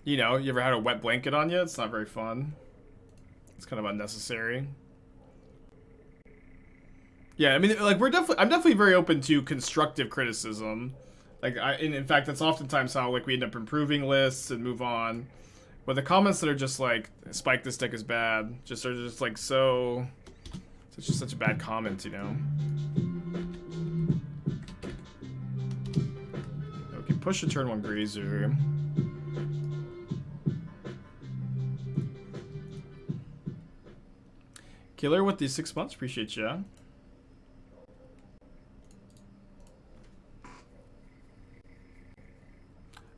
You know, you ever had a wet blanket on you? It's not very fun. It's kind of unnecessary. Yeah, I mean, like, I'm definitely very open to constructive criticism. Like, in fact, that's oftentimes how, like, we end up improving lists and move on. But the comments that are just like, Spike, this deck is bad, are just like so... It's just such a bad comment, you know? Okay, push a turn 1 Grazer. Killer with the 6 months, appreciate ya.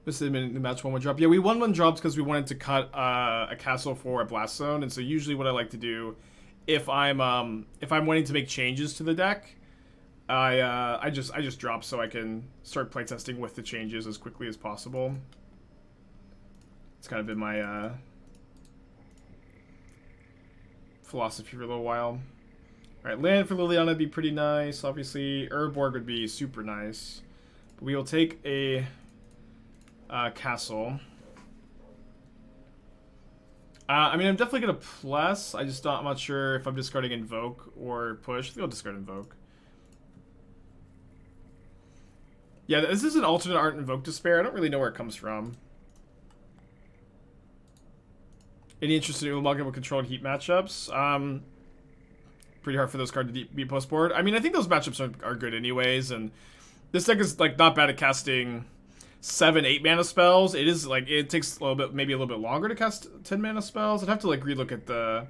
This is the match 1-1 drop. Yeah, we won 1 drops because we wanted to cut a castle for a blast zone, and so usually what I like to do, if I'm wanting to make changes to the deck, I just drop so I can start playtesting with the changes as quickly as possible. It's kind of been my philosophy for a little while. Alright, land for Liliana would be pretty nice. Obviously, Urborg would be super nice. But we will take a castle. I mean, I'm definitely going to plus. I'm not sure if I'm discarding Invoke or push. I think I'll discard Invoke. Yeah, this is an alternate art Invoke Despair. I don't really know where it comes from. Any interest in Ulamogable control and heat matchups? Pretty hard for those cards to be post board. I mean, I think those matchups are good anyways, and this deck is like not bad at casting 7-8 mana spells. It is like it takes a little bit, maybe a little bit longer to cast 10 mana spells. I'd have to like relook at the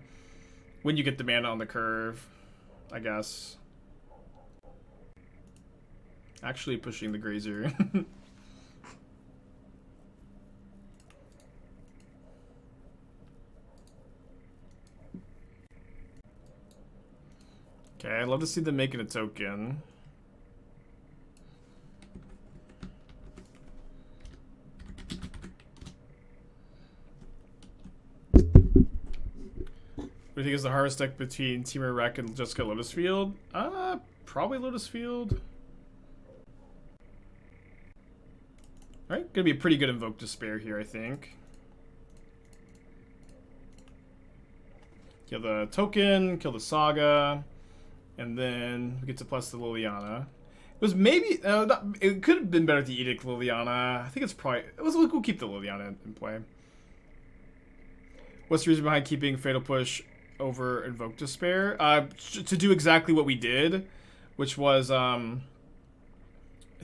when you get the mana on the curve, I guess. Actually pushing the Grazer. Okay, I'd love to see them making a token. What do you think is the hardest deck between Temur Rec and Jessica Lotus Field? Probably Lotus Field. Alright, gonna be a pretty good Invoke Despair here, I think. Kill the token, kill the Saga, and then we get to plus the Liliana. It was maybe, it could have been better to Edict Liliana. I think it's probably, we'll keep the Liliana in play. What's the reason behind keeping Fatal Push over Invoke Despair? To do exactly what we did, which was, I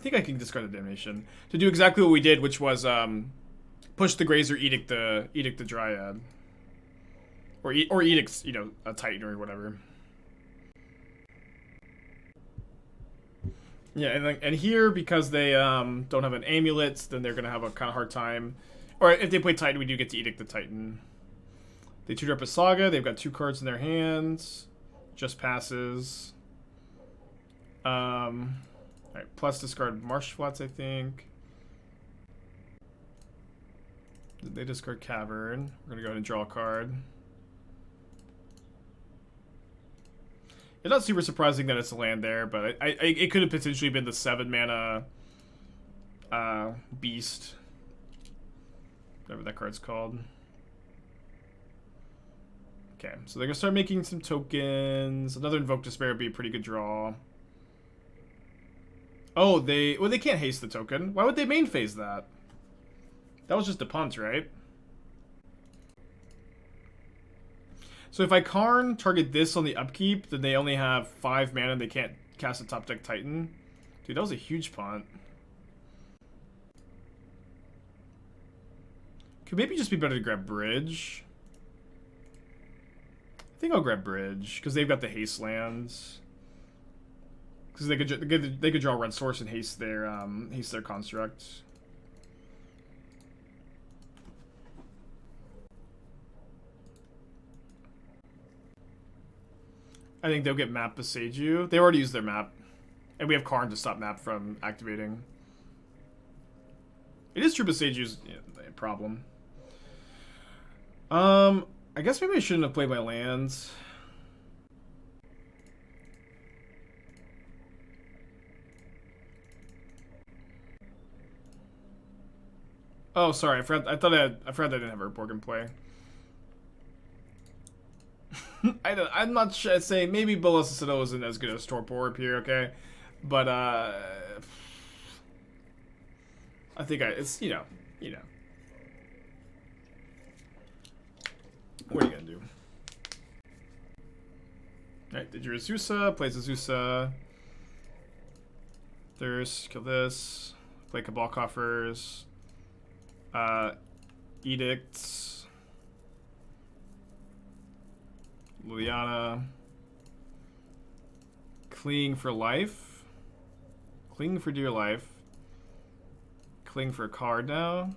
think I can discard the Damnation. To do exactly what we did, which was, push the Grazer, Edict the Dryad. Or Edict, you know, a Titan or whatever. Yeah, and here, because they don't have an amulet, then they're going to have a kind of hard time. Or if they play Titan, we do get to Edict the Titan. They tutor up a Saga. They've got 2 cards in their hands. Just passes. Alright, plus discard Marsh Flats, I think. They discard Cavern. We're going to go ahead and draw a card. It's not super surprising that it's a land there, but it could have potentially been the 7 mana beast. Whatever that card's called. Okay, so they're going to start making some tokens. Another Invoke Despair would be a pretty good draw. Oh, they can't haste the token. Why would they main phase that? That was just a punt, right? So if I Karn target this on the upkeep, then they only have 5 mana and they can't cast a top deck Titan. Dude, that was a huge punt. Could maybe just be better to grab Bridge. I think I'll grab Bridge, because they've got the haste lands. Because they could draw Red Source and haste their construct. I think they'll get map Beseiju. They already used their map. And we have Karn to stop map from activating. It is true Beseiju's a problem. I guess maybe I shouldn't have played my lands. Oh, sorry. I forgot I forgot I didn't have Urborg in play. I'm not sure. I'd say maybe Ballista isn't as good as Torpor Orb here, okay? But, I think it's, you know. What are you gonna do? Alright, did your Azusa, plays Azusa. Thirst, kill this. Play Cabal Coffers. Edicts. Liliana. Cling for life. Cling for dear life. Cling for a card now.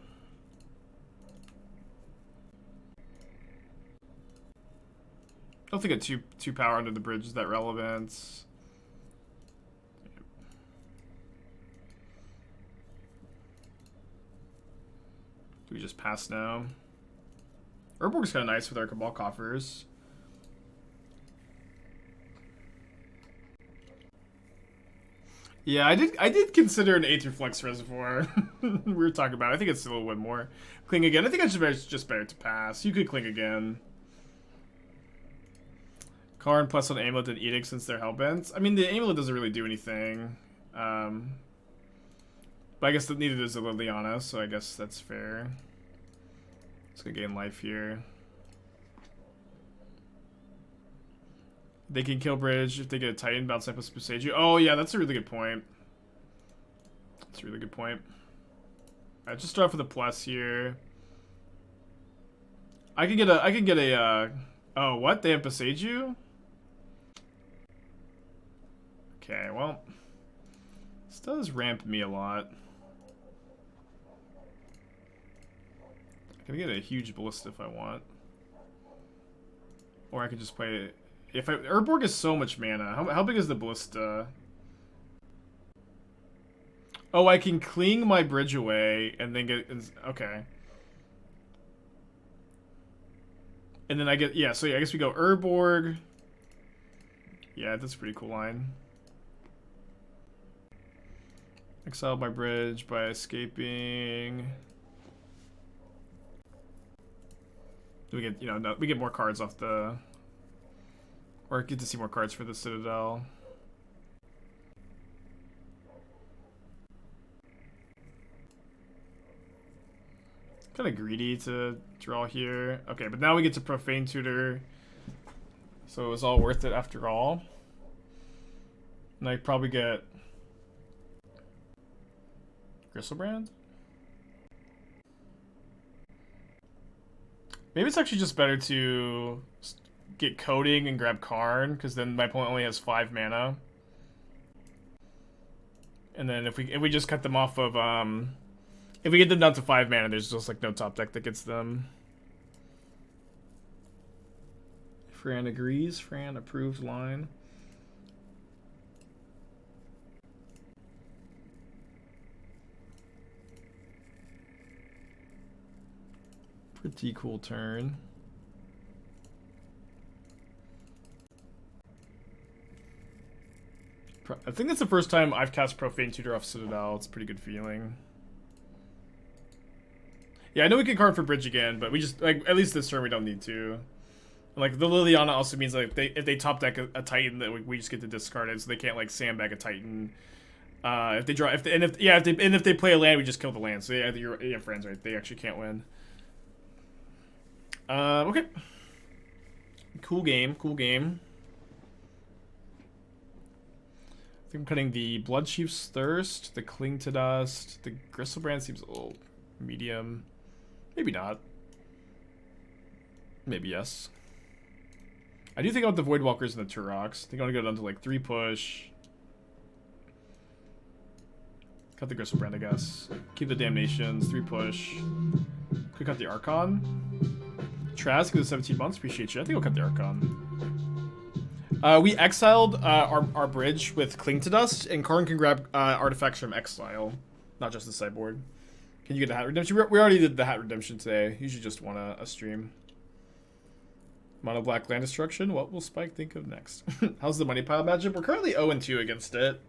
I don't think a two power under the bridge is that relevant. Do we just pass now? Urborg's kind of nice with our Cabal Coffers. Yeah, I did consider an Aether Flux Reservoir. We were talking about it. I think it's a little bit more. Cling again. I think it's just better to pass. You could cling again. Karn plus on Amulet and Edict since they're Hellbent. I mean, the Amulet doesn't really do anything. But I guess neither does the Liliana, so I guess that's fair. It's gonna gain life here. They can kill bridge if they get a Titan, bounce up with Passaggio. Oh yeah, that's a really good point. That's a really good point. Alright, just start off with a plus here. I can get a oh what? They have Passaggio? Okay, well. This does ramp me a lot. I can get a huge Ballista if I want. Or I could just play... Urborg is so much mana. How big is the Ballista? Oh, I can cling my bridge away and then get... Okay. And then I get... Yeah, so yeah, I guess we go Urborg. Yeah, that's a pretty cool line. Exile my bridge by escaping. We get, no, we get more cards off the... Or get to see more cards for the Citadel. Kind of greedy to draw here. Okay, but now we get to Profane Tutor. So it was all worth it after all. And I probably get... Griselbrand? Maybe it's actually just better to get Coating and grab Karn, because then my opponent only has 5 mana. And then if we just cut them off of if we get them down to 5 mana, there's just like no top deck that gets them. Fran agrees. Fran approved line. Pretty cool turn. I think that's the first time I've cast Profane Tutor off Citadel. It's a pretty good feeling. Yeah, I know we can card for bridge again, but we just, like, at least this turn we don't need to. And, like, the Liliana also means, like, if they top deck a Titan, that we just get to discard it, so they can't, like, sandbag a Titan. If they draw, if they play a land, we just kill the land. So yeah, your friends, right? They actually can't win. Okay. Cool game, cool game. I think I'm cutting the Bloodchief's Thirst, the Cling to Dust, the Griselbrand seems a little medium. Maybe not. Maybe yes. I do think I want the Voidwalkers and the Turoks. I think I want to go down to like 3 push. Cut the Griselbrand, I guess. Keep the Damnations, 3 push. Could cut the Archon. Trask is 17 months, appreciate you. I think I'll cut the Archon. We exiled our bridge with Cling to Dust, and Karn can grab artifacts from exile, not just the sideboard. Can you get the Hat Redemption? We already did the Hat Redemption today. Usually just want a stream. Mono Black Land Destruction. What will Spike think of next? How's the money pile matchup? We're currently 0-2 against it.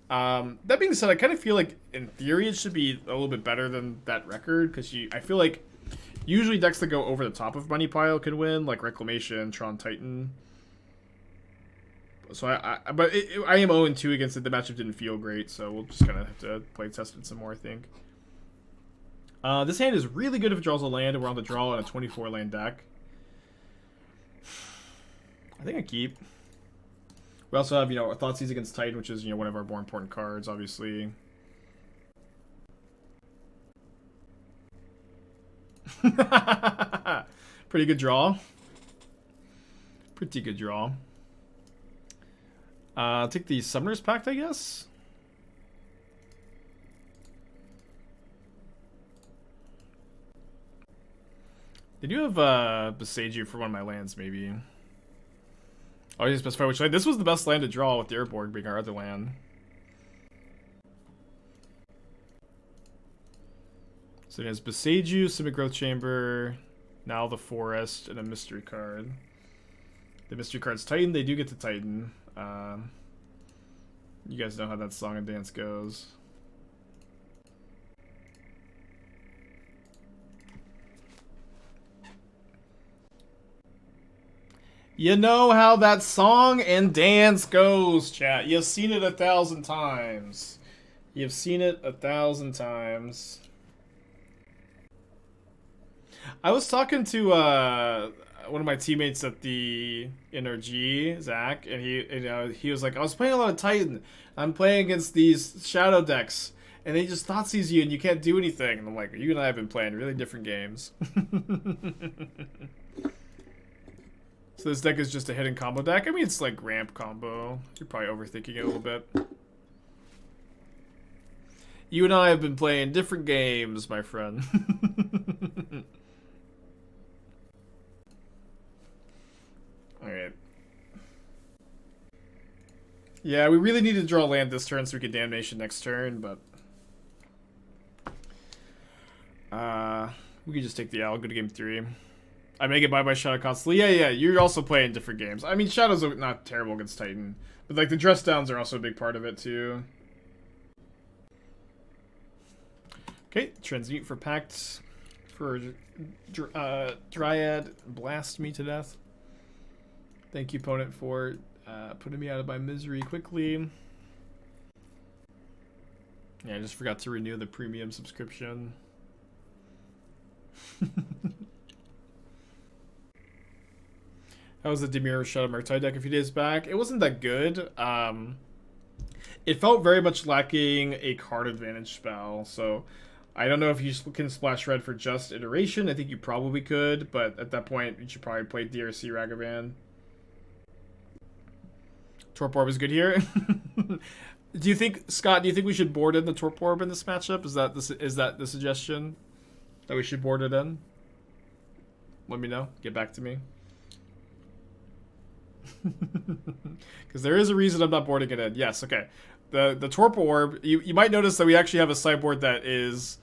That being said, I kind of feel like in theory it should be a little bit better than that record, because I feel like usually decks that go over the top of Money Pile can win, like Reclamation, Tron Titan. So I am 0-2 against it. The matchup didn't feel great, so we'll just kind of have to play test it some more, I think. This hand is really good if it draws a land, and we're on the draw on a 24 land deck. I think I keep. We also have, our Thoughtseize against Titan, which is, one of our more important cards, obviously. Pretty good draw. Pretty good draw. I'll take the Summoner's Pact, I guess. They do have Besage You for one of my lands, maybe. Oh, I didn't specify which land. This was the best land to draw with the Urborg being our other land. So it has Besage You, Simic Growth Chamber, now the Forest, and a Mystery card. The Mystery card's Titan. They do get to Titan. You guys know how that song and dance goes. You know how that song and dance goes, chat. You've seen it 1,000 times. You've seen it 1,000 times. I was talking to one of my teammates at the NRG, Zach, and he was like, I was playing a lot of Titan. I'm playing against these shadow decks, and they just Thoughtseize you, and you can't do anything. And I'm like, you and I have been playing really different games. So this deck is just a hidden combo deck. I mean, it's like ramp combo. You're probably overthinking it a little bit. You and I have been playing different games, my friend. Alright. Yeah, we really need to draw land this turn so we can Damnation next turn, but... we can just take the L, go to game 3. I may get by Shadow constantly. Yeah, you're also playing different games. I mean, Shadow's not terrible against Titan, but like the dress downs are also a big part of it too. Okay, Transmute for Pact, for Dryad, blast me to death. Thank you, opponent, for putting me out of my misery quickly. Yeah, I just forgot to renew the premium subscription. That was the Dimir Shadow Murktide deck a few days back. It wasn't that good. It felt very much lacking a card advantage spell, so I don't know if you can splash red for just iteration. I think you probably could, but at that point, you should probably play DRC Ragavan. Torpor Orb is good here. Do you think, Scott, do you think we should board in the Torpor Orb in this matchup? Is that the suggestion? That we should board it in? Let me know. Get back to me. Because there is a reason I'm not boarding it in. Yes, okay. The Torpor Orb, you might notice that we actually have a sideboard that is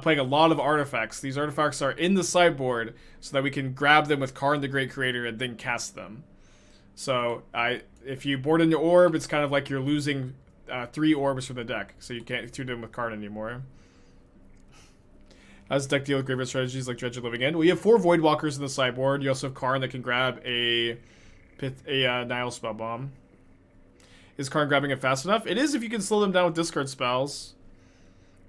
playing a lot of artifacts. These artifacts are in the sideboard so that we can grab them with Karn the Great Creator and then cast them. So if you board in your orb, it's kind of like you're losing 3 orbs from the deck, so you can't tune in with Karn anymore. How does the deck deal with graveyard strategies like Dredge of Living End? Well, you have 4 Voidwalkers in the sideboard. You also have Karn that can grab a Nihil Spellbomb. Is Karn grabbing it fast enough? It is if you can slow them down with discard spells.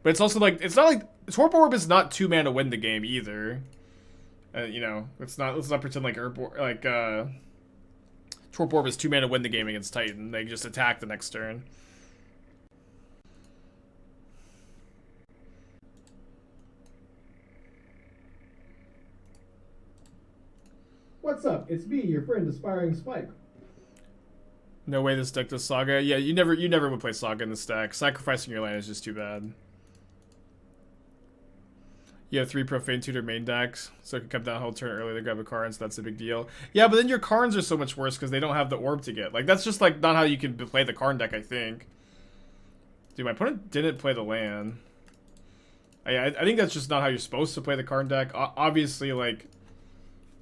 But it's also like, it's not like, Torpor Orb is not 2 mana to win the game either. Let's not pretend like Urborg, Torpor Orb is 2 mana to win the game against Titan. They just attack the next turn. What's up? It's me, your friend, Aspiring Spike. No way this deck does Saga. Yeah, you never would play Saga in this deck. Sacrificing your land is just too bad. You have 3 Profane Tutor main decks, so it can come down a whole turn early to grab a Karn, so that's a big deal. Yeah, but then your Karns are so much worse because they don't have the orb to get. Like, that's just like not how you can play the Karn deck, I think. Dude, my opponent didn't play the land. I think that's just not how you're supposed to play the Karn deck. Obviously, like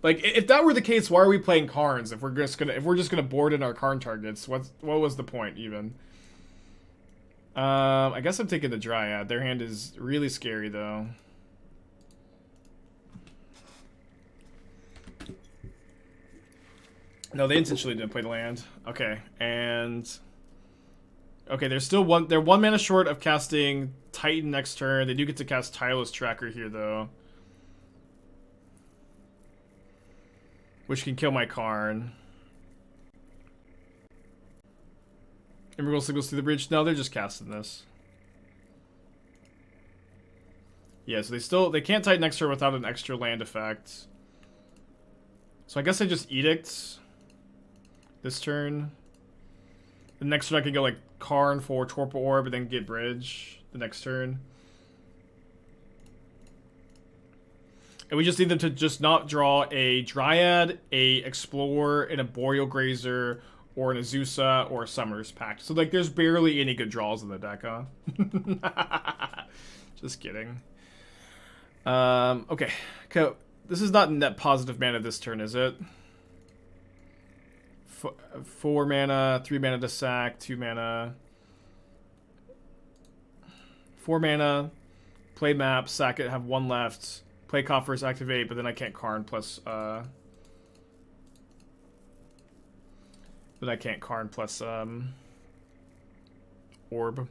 if that were the case, why are we playing Karns if we're just gonna board in our Karn targets? What was the point even? I guess I'm taking the Dryad. Their hand is really scary, though. No, they intentionally didn't play the land. Okay, and... Okay, they're still they're 1 mana short of casting Titan next turn. They do get to cast Tireless Tracker here, though. Which can kill my Karn. Emerald signals through the bridge. No, they're just casting this. Yeah, so they can't Titan next turn without an extra land effect. So I guess I just Edict this turn. The next turn I can go like Karn for Torpor Orb and then get Bridge the next turn. And we just need them to just not draw a Dryad, a Explorer, and a Boreal Grazer, or an Azusa, or a Summer's Pact. So, like, there's barely any good draws in the deck, huh? Just kidding. Okay. This is not net positive mana this turn, is it? 4 mana, 3 mana to sack, 2 mana. 4 mana, play map, sack it, have 1 left. Play Coffers, activate, but then I can't Karn plus, Then I can't Karn plus, Orb.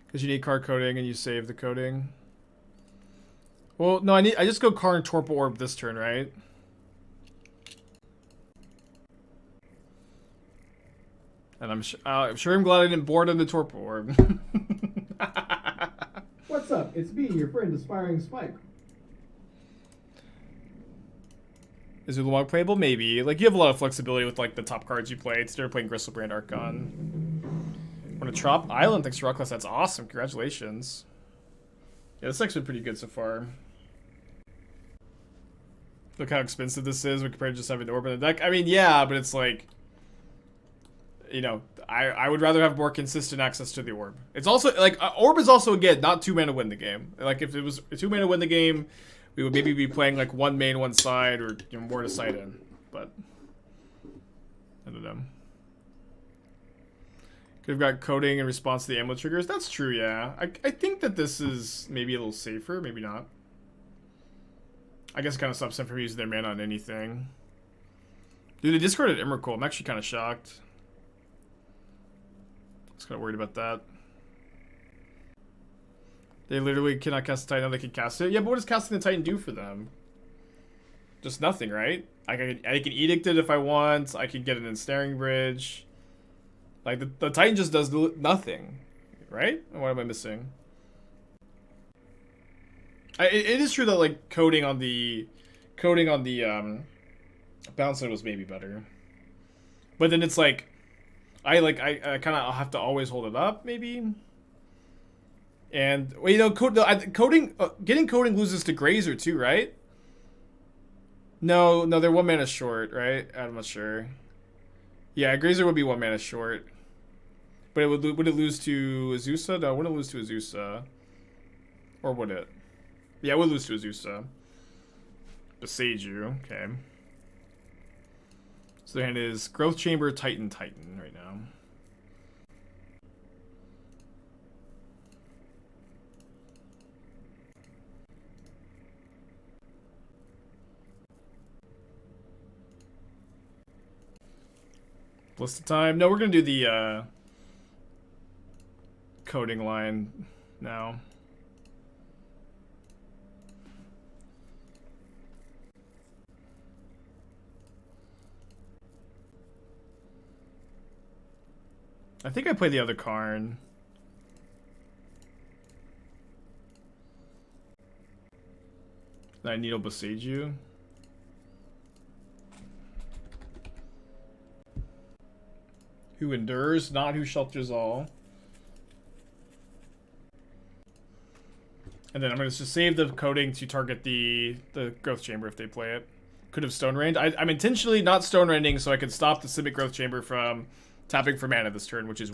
Because you need card coding and you save the coding. Well, no, I just go Karn Torpor Orb this turn, right? And I'm sure I'm glad I didn't board on the Torpor Orb. What's up? It's me, your friend, Aspiring Spike. Is Ulamog playable? Maybe. Like, you have a lot of flexibility with, like, the top cards you play. Instead of playing Griselbrand, Archon. Want to Trop Island? Thanks for Rockless. That's awesome. Congratulations. Yeah, this deck's been pretty good so far. Look how expensive this is when compared to just having the Orb in the deck. I mean, yeah, but it's like... You know, I would rather have more consistent access to the Orb. It's also, like, Orb is also, again, not 2 mana win the game. Like, if it was 2 mana win the game... We would maybe be playing like 1 main, 1 side, or you know, more to side in, but I don't know. Could have got coding in response to the amulet triggers. That's true, yeah. I think that this is maybe a little safer, maybe not. I guess it kind of stops them from using their mana on anything. Dude, they discarded Wurmcoil. I'm actually kind of shocked. I was kind of worried about that. They literally cannot cast the Titan, now they can cast it. Yeah, but what does casting the Titan do for them? Just nothing, right? I can Edict it if I want. I can get an Ensnaring Bridge. Like, the Titan just does nothing, right? What am I missing? It is true that, like, coding on the bouncer was maybe better. But then it's like, I kind of have to always hold it up, maybe? And, well, you know, getting coding loses to Grazer too, right? No, they're 1 mana short, right? I'm not sure. Yeah, Grazer would be 1 mana short. But would it lose to Azusa? No, it wouldn't lose to Azusa. Or would it? Yeah, it would lose to Azusa. Besage you, okay. So their hand is Growth Chamber, Titan right now. Ballista time. No, we're gonna do the coding line now. I think I played the other Karn. Then I Needle Besage you. Who endures, not who shelters all. And then I'm going to just save the coding to target the Growth Chamber if they play it. Could have Stone Rained. I'm intentionally not Stone Raining so I can stop the Simic Growth Chamber from tapping for mana this turn, which is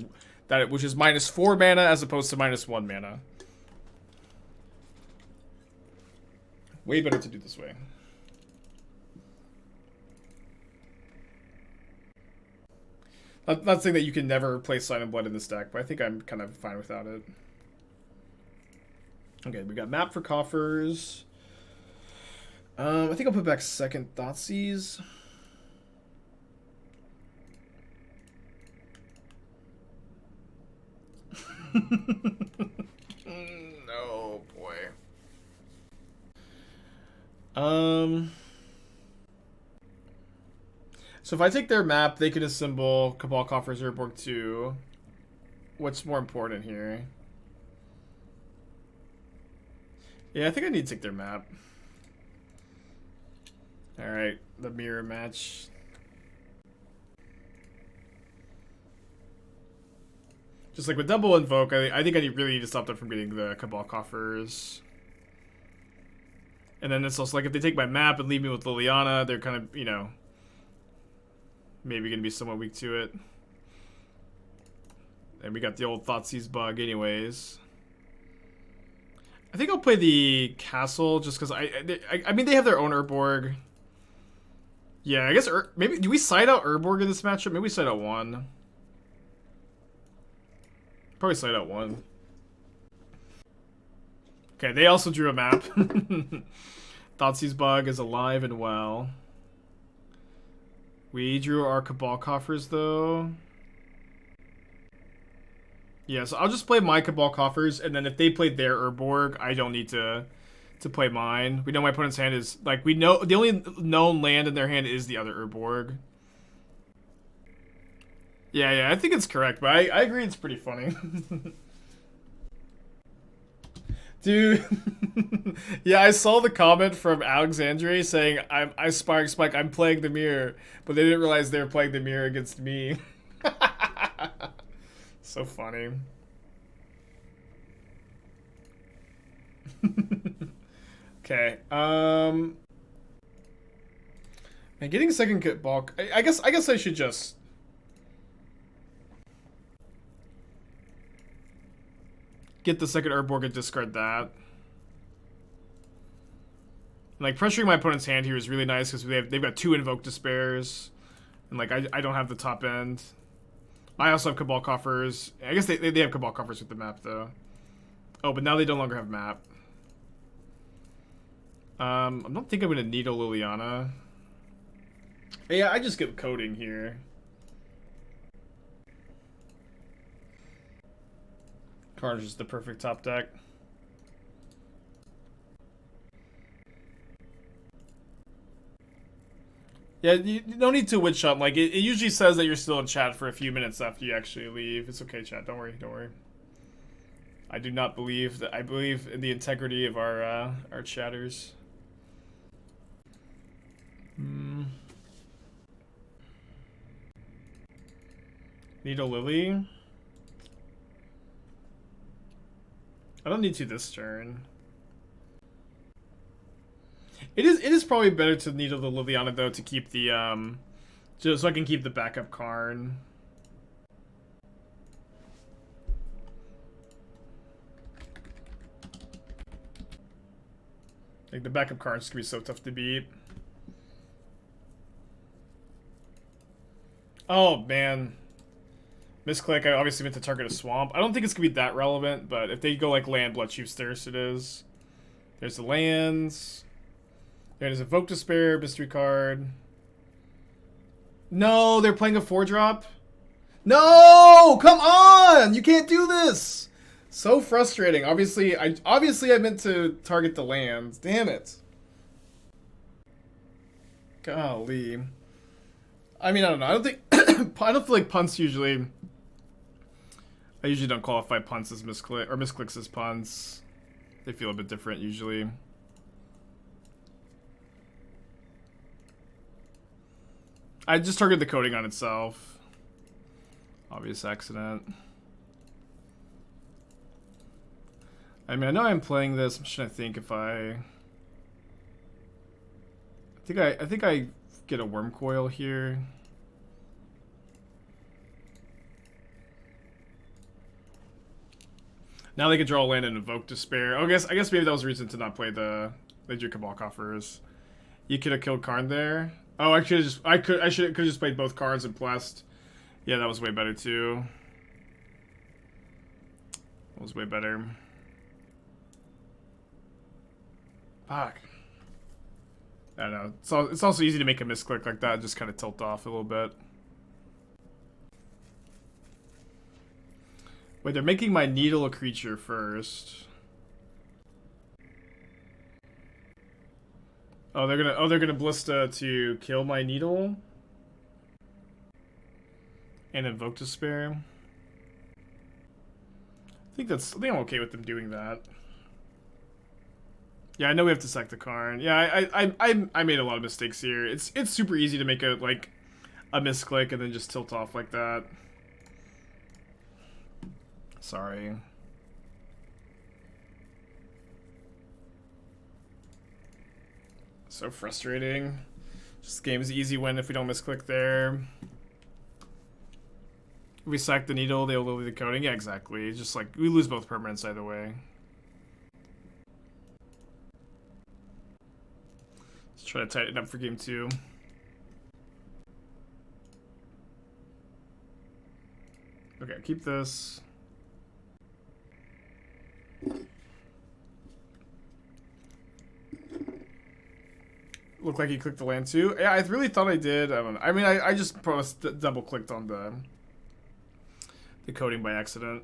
-4 mana as opposed to -1 mana. Way better to do this way. Not saying that you can never play Sign and Blood in this deck, but I think I'm kind of fine without it. Okay, we got map for coffers. I think I'll put back second Thoughtseize. No, boy. So if I take their map, they can assemble Cabal Coffers Urborg 2. What's more important here? Yeah, I think I need to take their map. Alright, the Mire match. Just like with double Invoke, I think I really need to stop them from getting the Cabal Coffers. And then it's also like if they take my map and leave me with Liliana, they're kind of, you know, maybe going to be somewhat weak to it. And we got the old Thoughtseize bug anyways. I think I'll play the Castle just because I mean, they have their own Urborg. Yeah, I guess maybe do we side out Urborg in this matchup? Maybe we side out one. Probably side out one. Okay, they also drew a map. Thoughtseize bug is alive and well. We drew our Cabal Coffers though. Yeah, so I'll just play my Cabal Coffers, and then if they played their Urborg, I don't need to play mine. We know my opponent's hand is, like, we know the only known land in their hand is the other Urborg. Yeah, I think it's correct, but I agree it's pretty funny. Dude, yeah, I saw the comment from Alexandre saying, I Spike, I'm playing the Mire, but they didn't realize they were playing the Mire against me. So funny. Okay. Man, getting a second kit bulk. I guess I should just get the second Urborg and discard that. Like pressuring my opponent's hand here is really nice because they've got 2 Invoke Despairs, and like I don't have the top end. I also have Cabal Coffers. I guess they have Cabal Coffers with the map, though. Oh, but now they no longer have map. I don't think I'm going to Needle Liliana. Yeah, I just get Coating here. Karn is just the perfect top deck. Yeah, you don't need to witch hunt. Like, it usually says that you're still in chat for a few minutes after you actually leave. It's okay, chat. Don't worry. I do not believe that. I believe in the integrity of our chatters. Needle Lily. I don't need to this turn. It is probably better to Needle the Liliana though to keep the just so I can keep the backup Karn. Like the backup Karn's gonna be so tough to beat. Oh man. Misclick, I obviously meant to target a swamp. I don't think it's gonna be that relevant, but if they go like land Bloodchief's Thirst, it is. There's the lands. There's Invoke Despair, mystery card. No, they're playing a 4-drop. No, come on! You can't do this. So frustrating. Obviously I meant to target the lands. Damn it. Golly. I mean, I don't know. I don't think I don't feel like punts usually. I usually don't qualify punts as misclick or misclicks as punts. They feel a bit different usually. I just targeted the coating on itself. Obvious accident. I mean, I know I'm playing this. I'm just trying to think if I think I get a Wurmcoil here. Now they can draw a land and Invoke Despair. Oh, I guess maybe that was a reason to not play the Cabal Coffers. You could have killed Karn there. Oh, I should have just played both cards and blessed, Yeah, that was way better too. That was way better. Fuck. I don't know. It's also easy to make a misclick like that and just kind of tilt off a little bit. Wait, they're making my Needle a creature first. Oh, they're gonna Ballista to kill my Needle and Invoke Despair. I think I'm okay with them doing that. Yeah, I know we have to sack the Karn. Yeah, I made a lot of mistakes here. It's super easy to make a misclick and then just tilt off like that. Sorry. So frustrating. Just game's easy win if we don't misclick there. If we sack the Needle, they'll literally the Coating. Yeah, exactly. It's just like we lose both permanents either way. Let's try to tighten up for game 2. Okay, keep this. Looked like he clicked the land too. Yeah, I really thought I did. I don't know. I mean, I just double clicked on the Coating by accident.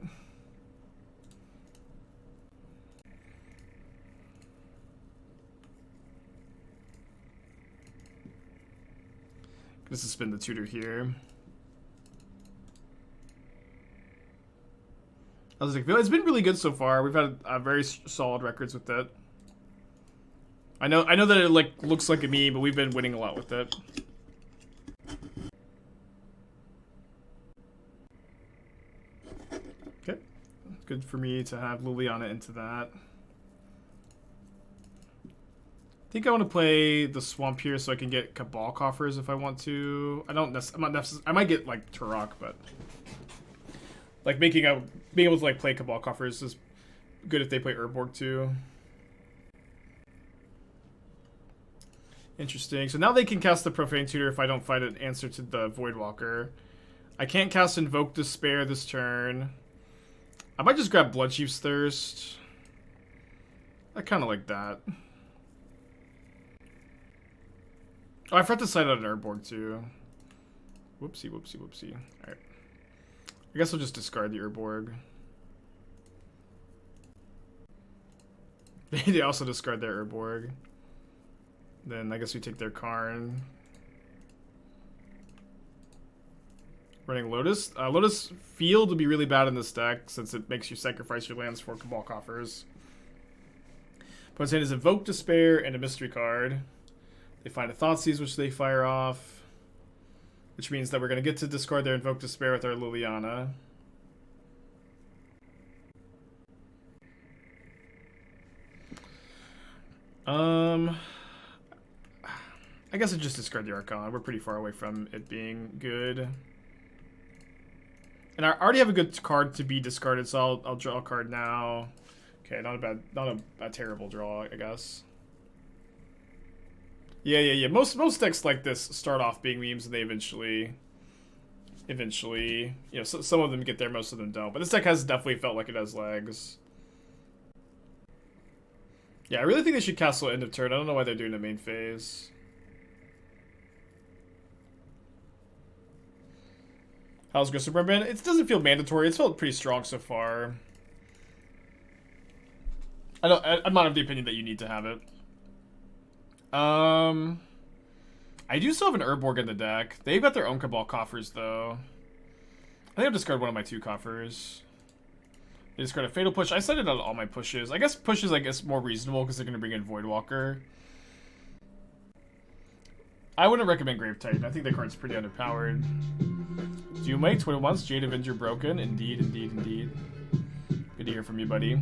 Gonna suspend the tutor here. I was like, it's been really good so far. We've had very solid records with it. I know that it looks like a meme, but we've been winning a lot with it. Okay, good for me to have Liliana into that. I think I want to play the Swamp here so I can get Cabal Coffers if I want to. I might get Turok, but being able to play Cabal Coffers is good if they play Urborg too. Interesting. So now they can cast the Profane Tutor if I don't find an answer to the Voidwalker. I can't cast Invoke Despair this turn. I might just grab Bloodchief's Thirst. I kind of like that. Oh, I forgot to side out an Urborg too. Whoopsie, whoopsie, whoopsie. Alright. I guess I'll just discard the Urborg. They also discard their Urborg. Then I guess we take their Karn. Running Lotus. Lotus Field would be really bad in this deck since it makes you sacrifice your lands for Cabal Coffers. Opponent's hand is Invoke Despair and a mystery card. They find a Thoughtseize, which they fire off. Which means that we're going to get to discard their Invoke Despair with our Liliana. I guess I just discard the Archon. We're pretty far away from it being good. And I already have a good card to be discarded, so I'll draw a card now. Okay, not a terrible draw, I guess. Yeah. Most decks like this start off being memes and they eventually, you know, some of them get there, most of them don't. But this deck has definitely felt like it has legs. Yeah, I really think they should Castle end of turn. I don't know why they're doing the main phase. How's Griselbrand been? It doesn't feel mandatory. It's felt pretty strong so far. I'm not of the opinion that you need to have it. I do still have an Urborg in the deck. They've got their own Cabal Coffers, though. I think I've discarded one of my 2 coffers. They discard a Fatal Push. I set it on all my pushes. I guess pushes, more reasonable because they're going to bring in Voidwalker. I wouldn't recommend Grave Titan. I think the card's pretty underpowered. Yawgmoth, 21, Jade Avenger broken. Indeed. Good to hear from you, buddy.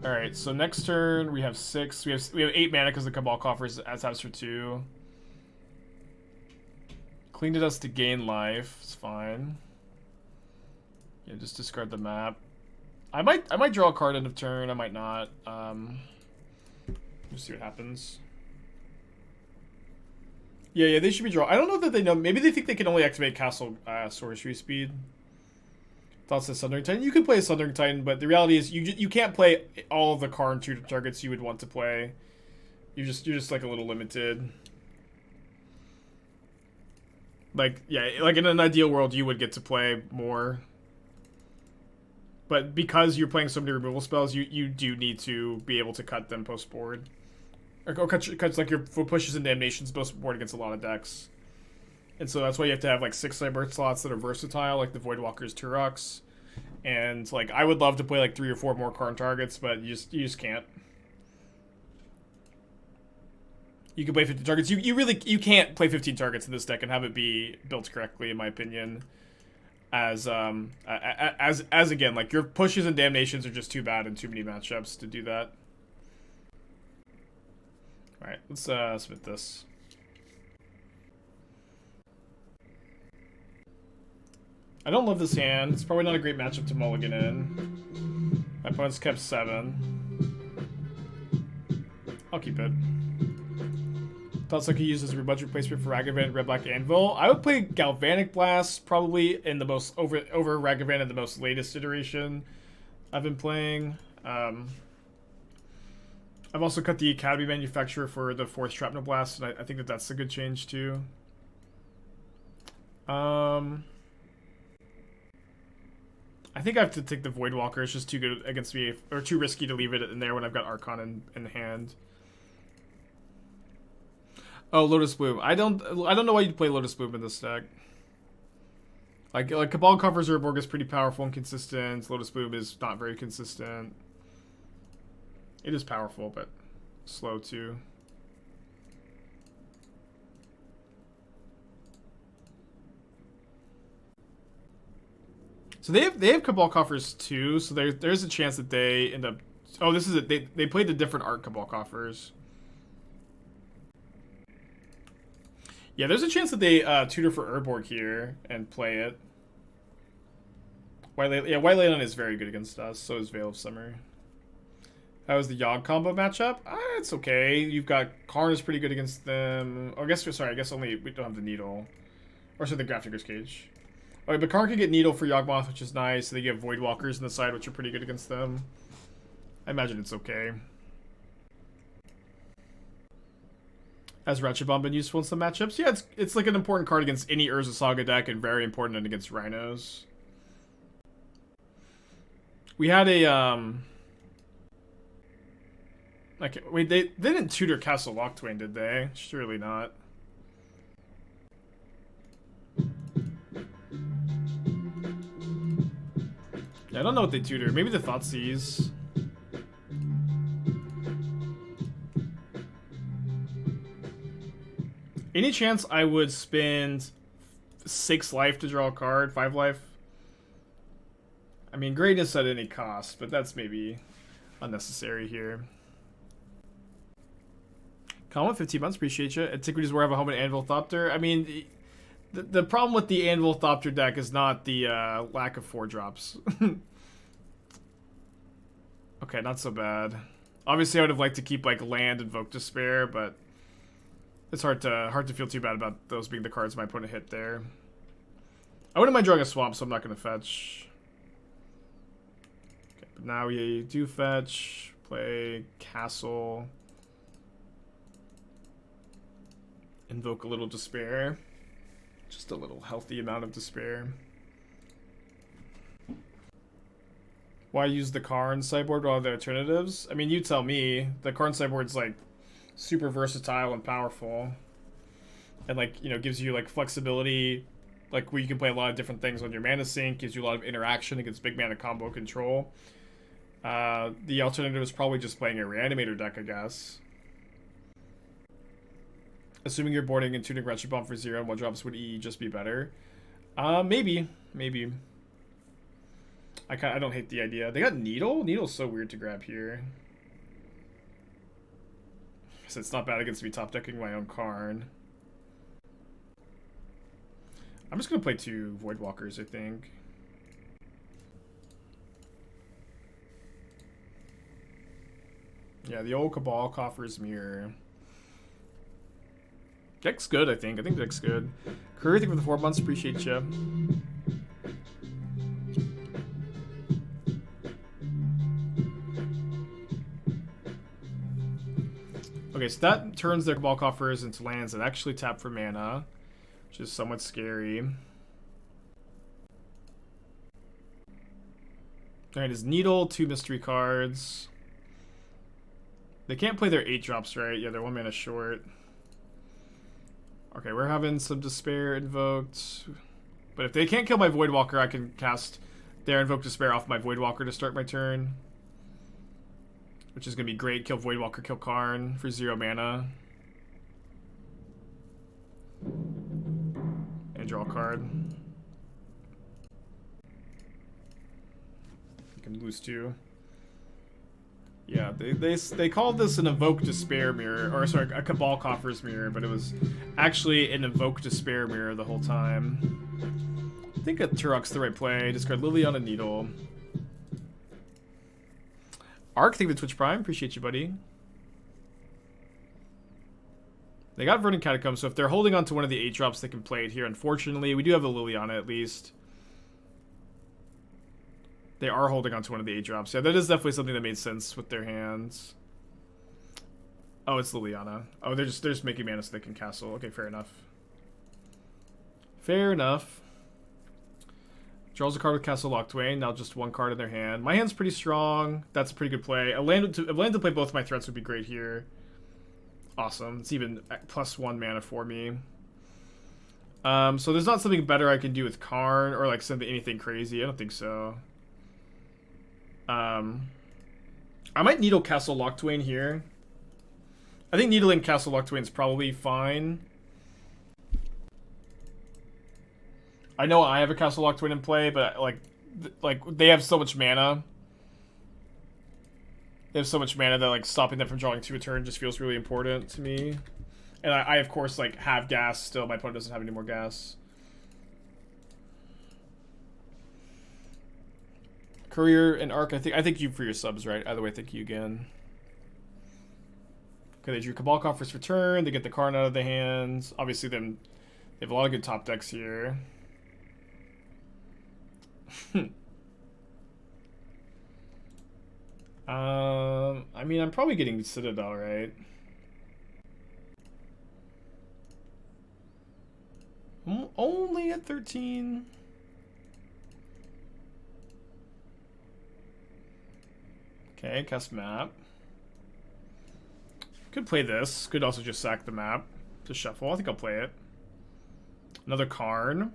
Alright, so next turn we have 6. We have 8 mana because the Cabal Coffers as house for 2. Cleaned it us to gain life. It's fine. Yeah, just discard the map. I might draw a card end of turn. I might not. We'll see what happens. Yeah, they should be draw. I don't know that they know. Maybe they think they can only activate Castle Sorcery Speed. Thoughtseize Sundering Titan. You could play a Sundering Titan, but the reality is you can't play all of the Karn tutor targets you would want to play. You're just like a little limited. Like, yeah, like in an ideal world, you would get to play more. But because you're playing so many removal spells, you do need to be able to cut them post-board. Or cut like your pushes and damnations post-board against a lot of decks. And so that's why you have to have like 6 Sideboard slots that are versatile, like the Voidwalker's Turox. And like I would love to play like 3 or 4 more Karn targets, but you just can't. You can play 15 targets. You can't play 15 targets in this deck and have it be built correctly, in my opinion. As again, like your pushes and damnations are just too bad in too many matchups to do that. All right, let's submit this. I don't love this hand. It's probably not a great matchup to mulligan in. My opponent's kept 7. I'll keep it. Thoughts I could use as a budget replacement for Ragavan and Red Black Anvil. I would play Galvanic Blast probably in the most over Ragavan in the most latest iteration I've been playing. I've also cut the Academy Manufacturer for the 4th Shrapnel Blast, and I think that's a good change too. I think I have to take the Voidwalker. It's just too good against me, or too risky to leave it in there when I've got Archon in hand. Oh, Lotus Bloom. I don't know why you'd play Lotus Bloom in this deck. Like Cabal Coffers Urborg is pretty powerful and consistent. Lotus Bloom is not very consistent. It is powerful, but slow too. So they have Cabal Coffers too. So there's a chance that they end up. Oh, this is it. They played the different art Cabal Coffers. Yeah, there's a chance that they tutor for Urborg here and play it. White Leyland is very good against us. So is Veil of Summer. That was the Yawg combo matchup. It's okay. You've got Karn is pretty good against them. Oh, I guess only we don't have the Needle, or so the Grafdigger's Cage. Okay, but Karn can get Needle for Yawgmoth, which is nice. They get Voidwalkers on the side, which are pretty good against them. I imagine it's okay. Has Ratchet Bomb been useful in some matchups? Yeah, it's like an important card against any Urza Saga deck and very important against Rhinos. We had a like wait, they didn't tutor Castle Locthwain, did they? Surely not. Yeah, I don't know what they tutor. Maybe the Thoughtseize. Any chance I would spend 6 life to draw a card? 5 life? I mean, greatness at any cost, but that's maybe unnecessary here. Colin, 15 months, appreciate you. Antiquities War, have a home in Anvil Thopter. I mean, the problem with the Anvil Thopter deck is not the lack of 4-drops. Okay, not so bad. Obviously, I would have liked to keep like land and Invoke Despair, but it's hard to feel too bad about those being the cards my opponent hit there. I wouldn't mind drawing a swamp, so I'm not going to fetch. Okay, but now we do fetch, play Castle, invoke a little Despair. Just a little healthy amount of Despair. Why use the Karn sideboard while the alternatives? I mean, you tell me. The Karn sideboard's like super versatile and powerful, and like, you know, gives you like flexibility, like where you can play a lot of different things on your mana sink, gives you a lot of interaction against big mana combo control. The alternative is probably just playing a Reanimator deck, I guess. Assuming you're boarding and tuning Ratchet Bomb for 0 and 1-drops, would EE just be better? Maybe. I don't hate the idea. They got Needle? Needle's so weird to grab here. So it's not bad against me top decking my own Karn. I'm just gonna play 2 Voidwalkers, I think. Yeah, the old Cabal Coffers Mire. Deck's good, I think. I think deck's good. Curry, thank you for the 4 months. Appreciate you. Okay, so that turns their Cabal Coffers into lands that actually tap for mana, which is somewhat scary. Alright, his Needle, 2 mystery cards. They can't play their 8-drops, right? Yeah, they're 1 mana short. Okay, we're having some Despair invoked. But if they can't kill my Voidwalker, I can cast their Invoke Despair off my Voidwalker to start my turn. Which is going to be great. Kill Voidwalker, kill Karn for 0 mana. And draw a card. You can lose 2. Yeah, they called this an Invoke Despair mirror, or sorry, a Cabal Coffers mirror, but it was actually an Invoke Despair mirror the whole time. I think a Turok's the right play. Discard Liliana Needle. Arc, thank you for Twitch Prime. Appreciate you, buddy. They got Verdant Catacombs, so if they're holding on to one of the 8-drops, they can play it here. Unfortunately, we do have the Liliana at least. They are holding on to one of the 8-drops. Yeah, that is definitely something that made sense with their hands. Oh, it's Liliana. Oh, they're just making mana so they can castle. Okay, fair enough. Fair enough. Draws a card with Castle Locthwain. Now just 1 card in their hand. My hand's pretty strong. That's a pretty good play. A land to play both my threats would be great here. Awesome. It's even +1 mana for me. So there's not something better I can do with Karn or like something anything crazy. I don't think so. I might Needle Castle Locthwain here. I think needling Castle Locthwain is probably fine. I know I have a Castle Locthwain in play, but like they have so much mana. They have so much mana that like stopping them from drawing 2 a turn just feels really important to me. And I of course like have gas still. My opponent doesn't have any more gas. Courier and Arc, I think you for your subs, right? Either way, thank you again. Okay, they drew Cabal Coffers for turn. They get the Karn out of the hands. Obviously, they have a lot of good top decks here. I mean, I'm probably getting Citadel, right? Only at 13. Okay, cast map. Could play this. Could also just sack the map to shuffle. I think I'll play it. Another Karn.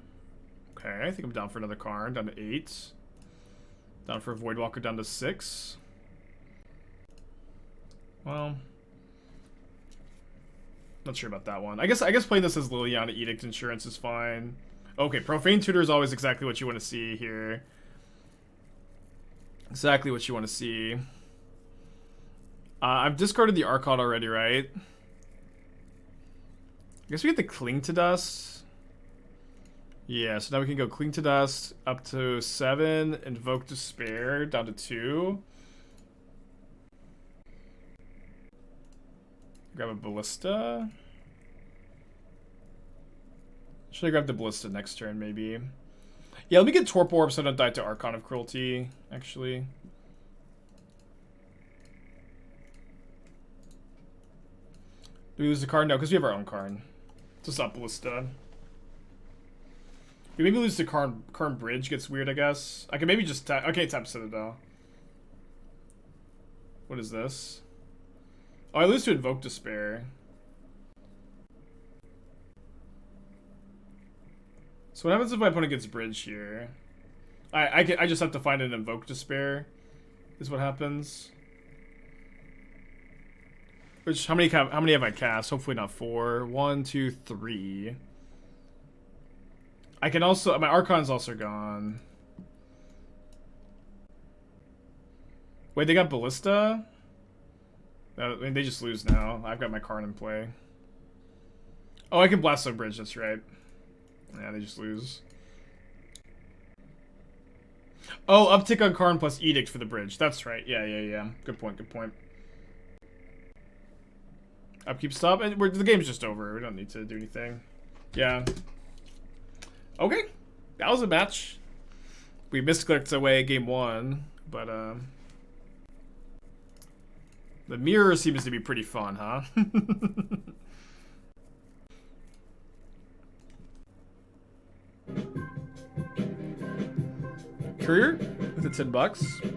Okay, I think I'm down for another Karn. Down to 8. Down for a Voidwalker down to 6. Well, not sure about that one. I guess playing this as Liliana Edict Insurance is fine. Okay, Profane Tutor is always exactly what you want to see here. Exactly what you want to see. I've discarded the Archon already, right? I guess we get the Cling to Dust. Yeah, so now we can go Cling to Dust up to 7, Invoke Despair down to 2. Grab a Ballista. Should I grab the Ballista next turn, maybe? Yeah, let me get Torpor Orb so I don't die to Archon of Cruelty, actually. Do we lose the Karn? No, because we have our own Karn. So stop Ballista. We maybe lose the Karn Bridge, gets weird, I guess. I can maybe just tap. Okay, tap Citadel. What is this? Oh, I lose to Invoke Despair. So what happens if my opponent gets Bridge here? I just have to find an Invoke Despair. Is what happens. Which how many have I cast? Hopefully not 4. 1, 2, 3. I can also my Archon's also gone. Wait, they got Ballista? I mean, they just lose now. I've got my Karn in play. Oh, I can blast a Bridge. That's right. Yeah, they just lose. Oh, uptick on Karn plus Edict for the Bridge. That's right. Yeah. Good point. Upkeep stop, and the game's just over. We don't need to do anything. Yeah. Okay, that was a match. We misclicked away game 1, but the mirror seems to be pretty fun, huh? Courier with the $10.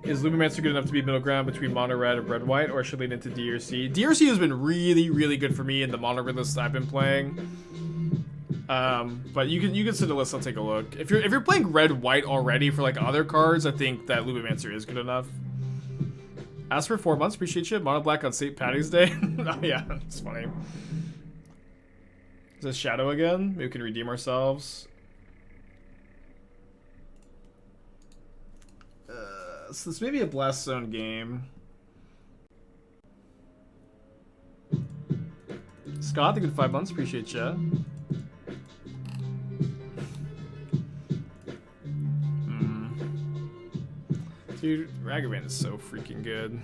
Is Lumimancer good enough to be middle ground between mono red and red white, or should lean into DRC? DRC has been really, really good for me in the mono red list I've been playing. But you can send a list. I'll take a look. If you're playing red white already for like other cards, I think that Lumimancer is good enough. Ask for 4 months. Appreciate you. Mono black on St. Patty's Day. Oh yeah, it's funny. Is this Shadow again? Maybe we can redeem ourselves. So this may be a Blast Zone game. Scott, the good 5 months. Appreciate ya. Dude, Ragavan is so freaking good.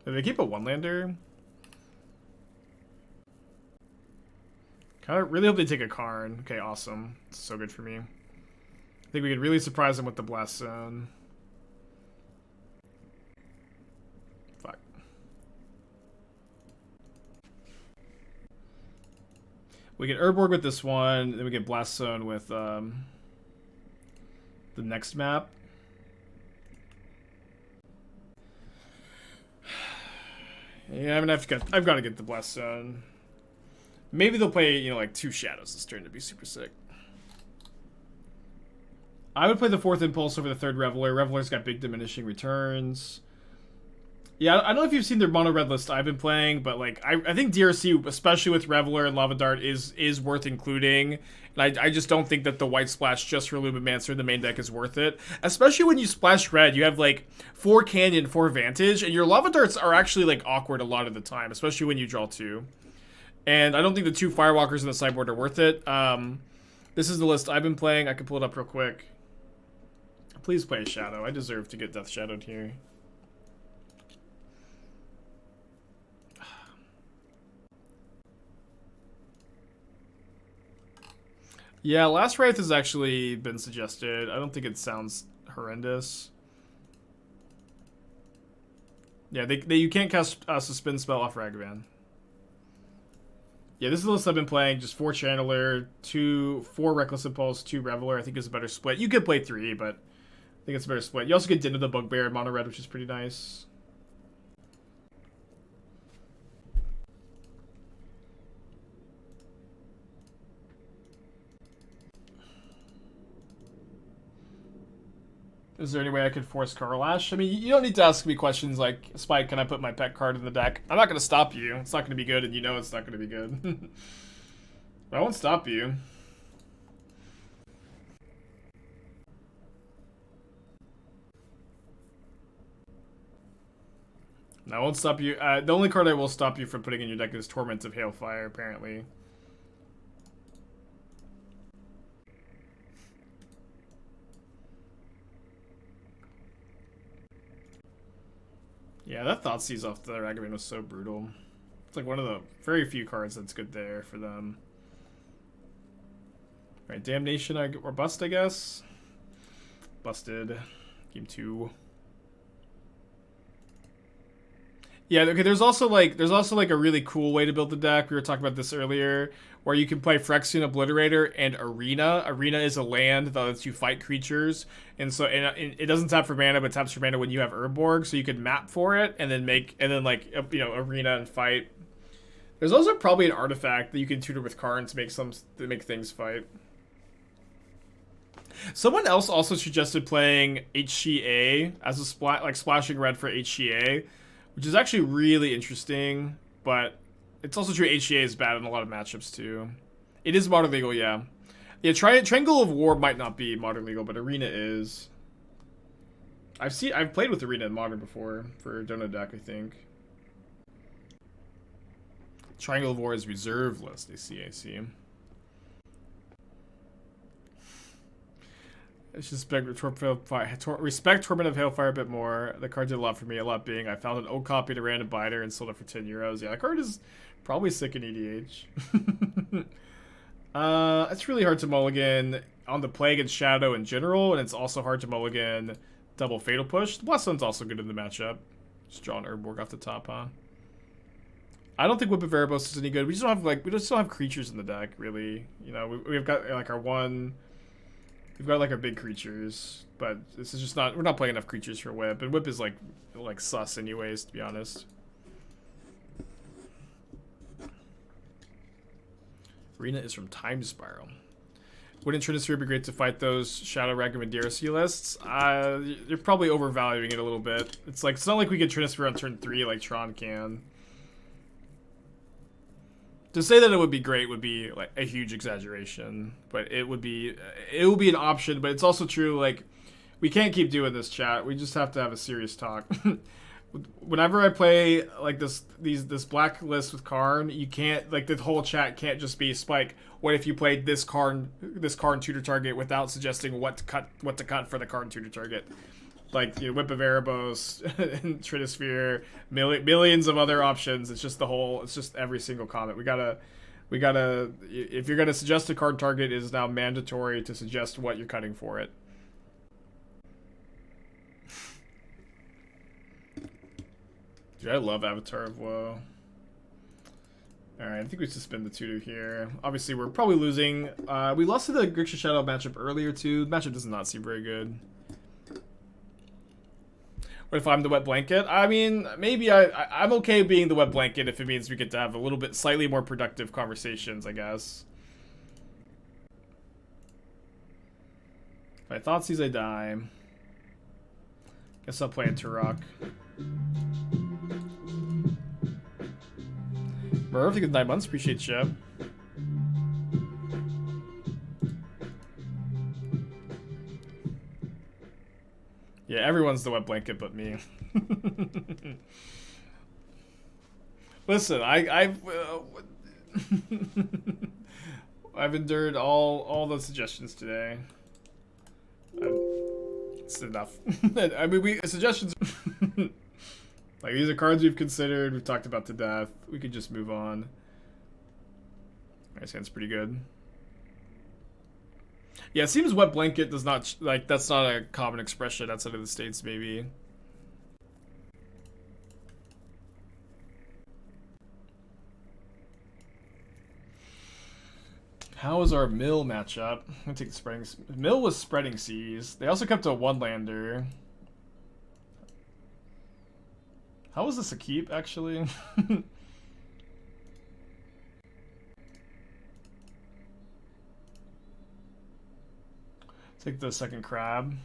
Did they keep a one-lander? Kind of really hope they take a Karn. Okay, awesome. It's so good for me. I think we could really surprise them with the Blast Zone. Fuck. We get Urborg with this one, then we get Blast Zone with the next map. Yeah, I mean, I've got to get the Blast Zone. Maybe they'll play, you know, like 2 Shadows this turn to be super sick. I would play the 4th Impulse over the 3rd Reveler. Reveler's got big diminishing returns. Yeah, I don't know if you've seen their mono red list I've been playing, but like I think DRC, especially with Reveler and Lava Dart, is worth including. And I just don't think that the white splash just for Lumimancer in the main deck is worth it. Especially when you splash red, you have like 4 Canyon, 4 Vantage, and your Lava Darts are actually like awkward a lot of the time, especially when you draw 2. And I don't think the 2 Firewalkers in the sideboard are worth it. This is the list I've been playing. I can pull it up real quick. Please play a Shadow. I deserve to get Death Shadowed here. Yeah, Last Wraith has actually been suggested. I don't think it sounds horrendous. Yeah, you can't cast a Suspend spell off Ragavan. Yeah, this is the list I've been playing. Just 4 Channeler, 4 Reckless Impulse, 2 Reveler. I think is a better split. You could play 3, but I think it's a better split. You also get Din of the Bugbear in mono red, which is pretty nice. Is there any way I could force Karlash? I mean, you don't need to ask me questions like, Spike, can I put my pet card in the deck? I'm not going to stop you. It's not going to be good, and you know it's not going to be good. But I won't stop you. I won't stop you. The only card I will stop you from putting in your deck is Torment of Hailfire, apparently. Yeah, that Thoughtseize off the Ragavan was so brutal. It's like one of the very few cards that's good there for them. Alright, Damnation or Bust, I guess. Busted. Game 2. Yeah, okay, there's also like a really cool way to build the deck. We were talking about this earlier, where you can play Phyrexian Obliterator and Arena. Arena is a land that lets you fight creatures, and so it doesn't tap for mana, but taps for mana when you have Urborg, so you could map for it and then like you know, Arena and fight. There's also probably an artifact that you can tutor with Karn to make things fight. Someone else also suggested playing HCA as a splashing red for HCA, which is actually really interesting, but it's also true HCA is bad in a lot of matchups too. It is modern legal, yeah. Yeah, Triangle of War might not be modern legal, but Arena is. I've played with Arena in modern before for Donut deck, I think. Triangle of War is reserve list. I see. It's just respect Torment of Hailfire a bit more. The card did a lot for me, a lot being I found an old copy to random binder and sold it for 10 euros. Yeah, the card is probably sick in EDH. It's really hard to mulligan on the play against Shadow in general, and it's also hard to mulligan double Fatal Push. The Blast Zone's also good in the matchup. Just draw an Urborg off the top, huh? I don't think Whip of Erebos is any good. We just don't have creatures in the deck, really. You know, we've got like our one. We've got like our big creatures, but this is just not. We're not playing enough creatures for Whip, and Whip is like sus anyways, to be honest. Arena is from Time Spiral. Wouldn't Trinisphere be great to fight those Shadow Ragam and DRC lists? You're probably overvaluing it a little bit. It's not like we get Trinisphere on turn 3 like Tron can. To say that it would be great would be like a huge exaggeration, but it would be an option. But it's also true, like, we can't keep doing this, chat. We just have to have a serious talk. Whenever I play like this black list with Karn, you can't, like, the whole chat can't just be Spike. What if you played this Karn tutor target without suggesting what to cut for the Karn tutor target? Like, you know, Whip of Erebos, Trinisphere, millions of other options. It's just it's just every single comment. We gotta, if you're gonna suggest a card target, it is now mandatory to suggest what you're cutting for it. Dude, I love Avatar of Woe. Alright, I think we suspend the tutor here. Obviously, we're probably losing. We lost to the Grixis Shadow matchup earlier, too. The matchup does not seem very good. What if I'm the wet blanket? I mean, maybe I'm okay being the wet blanket if it means we get to have a little bit slightly more productive conversations, I guess. If I Thoughtseize, I die. Guess I'll play a Turok. Merv, you get 9 months. Appreciate you. Yeah, everyone's the wet blanket but me. Listen, I've endured all the suggestions today. It's enough. I mean, suggestions. Like, these are cards we've considered. We've talked about to death. We could just move on. My hand's pretty good. Yeah, it seems wet blanket does not, like, that's not a common expression outside of the States, maybe. How is our Mill matchup? I'm gonna take the spreading. Mill was spreading seas. They also kept a one-lander. How was this a keep, actually? Take the second crab.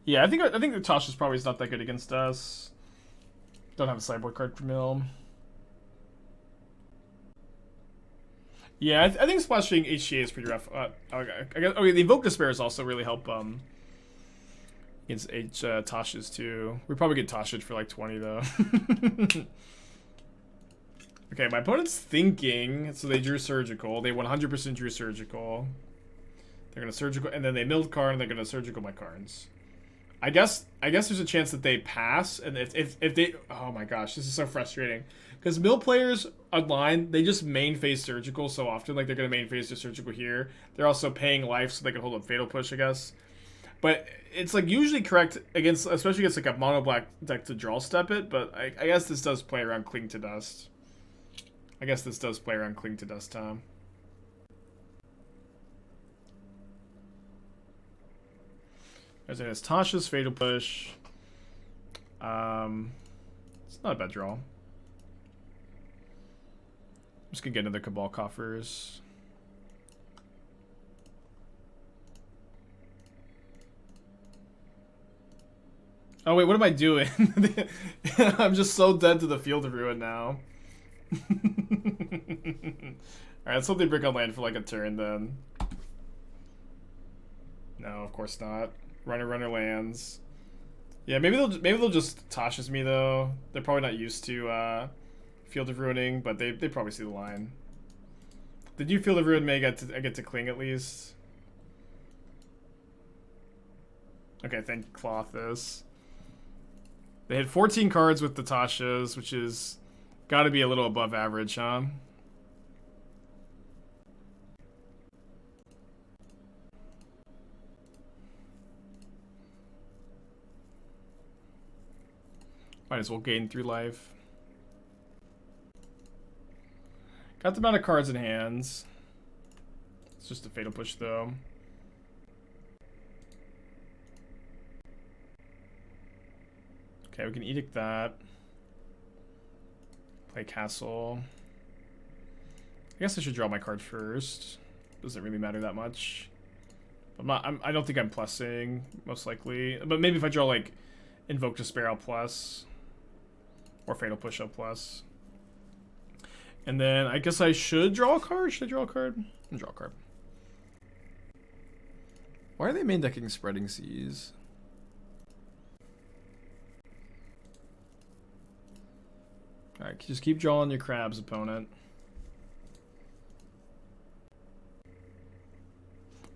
Yeah, I think the Tasha's probably not that good against us. Don't have a sideboard card for Mill. Yeah, I think splashing HCA is pretty rough. Okay, the Invoke Despair is also really help against Tasha's too. We probably get Tasha for like 20 though. Okay, my opponent's thinking, so they drew Surgical. They 100% drew Surgical. They're gonna Surgical, and then they milled Karn, and they're gonna Surgical my Karns. I guess there's a chance that they pass, and if they, oh my gosh, this is so frustrating. Because mill players online, they just main phase Surgical so often, like they're gonna main phase the Surgical here. They're also paying life so they can hold up Fatal Push, I guess. But it's like usually correct against, especially against like a mono black deck to draw step it. But I guess this does play around Cling to Dust. Tom. There's Tasha's Fatal Push. It's not a bad draw. I'm just gonna get another Cabal Coffers. Oh wait, what am I doing? I'm just so dead to the Field of Ruin now. Alright, let's hope they brick on land for like a turn then. No, of course not. Runner lands. Yeah, maybe they'll just Tasha's me though. They're probably not used to Field of Ruining, but they probably see the line. Did you Field of Ruin? I get to cling at least. Okay, thank Cloth this. They had 14 cards with the Tashas, which is got to be a little above average, huh? Might as well gain 3 life. Got the amount of cards in hands. It's just a Fatal Push, though. Okay, we can Edict that. Play Castle. I guess I should draw my card first. Doesn't really matter that much. I don't think I'm plussing, most likely. But maybe if I draw, like, Invoke Despair, I'll plus. Or Fatal Push, I'll plus. And then I guess I should draw a card. Should I draw a card? I'll draw a card. Why are they main decking Spreading Seas? Alright, just keep drawing your crabs, opponent.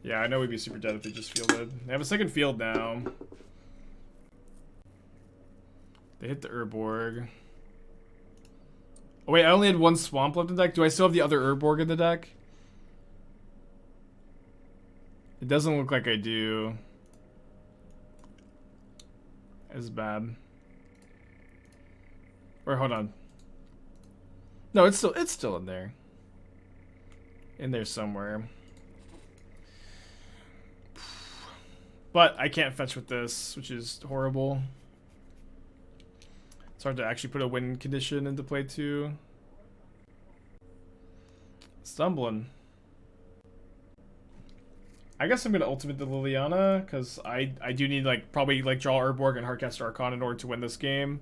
Yeah, I know we'd be super dead if they just fielded. They have a second field now. They hit the Urborg. Oh wait, I only had 1 swamp left in the deck. Do I still have the other Urborg in the deck? It doesn't look like I do. It's bad. Or hold on. No, it's still in there. In there somewhere. But I can't fetch with this, which is horrible. It's hard to actually put a win condition into play too. Stumbling. I guess I'm gonna ultimate the Liliana because I do need probably draw Urborg and Hardcaster Archon in order to win this game.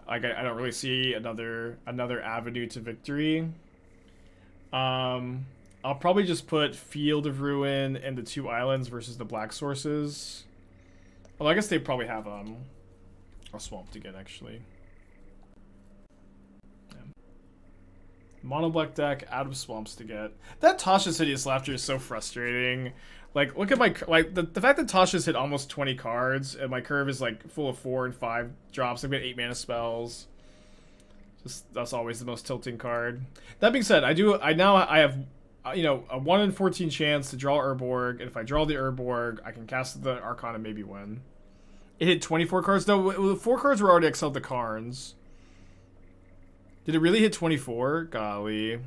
I don't really see another avenue to victory. I'll probably just put Field of Ruin and the 2 islands versus the black sources. Well, I guess they probably have a swamp to get actually. Yeah. Mono black deck out of swamps to get. That Tasha's Hideous Laughter is so frustrating. Like, look at my the fact that Tasha's hit almost 20 cards and my curve is full of 4 and 5 drops. I've got 8 mana spells. Just that's always the most tilting card. That being said, I have a 1 in 14 chance to draw Urborg, and if I draw the Urborg, I can cast the Archon and maybe win. It hit 24 cards. No, 4 cards were already exiled to Karns. Did it really hit 24? Golly.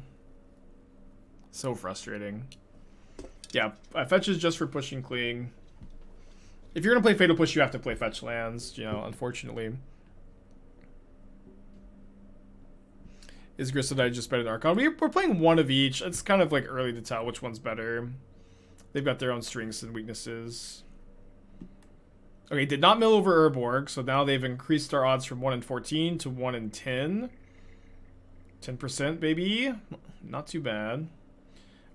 So frustrating. Yeah, fetch is just for pushing Cling. If you're going to play Fatal Push, you have to play fetch lands, unfortunately. Is Griselbrand just better than Archon? We're playing one of each. It's kind of early to tell which one's better. They've got their own strengths and weaknesses. Okay, did not mill over Urborg, so now they've increased our odds from 1 in 14 to 1 in 10. 10%, baby. Not too bad.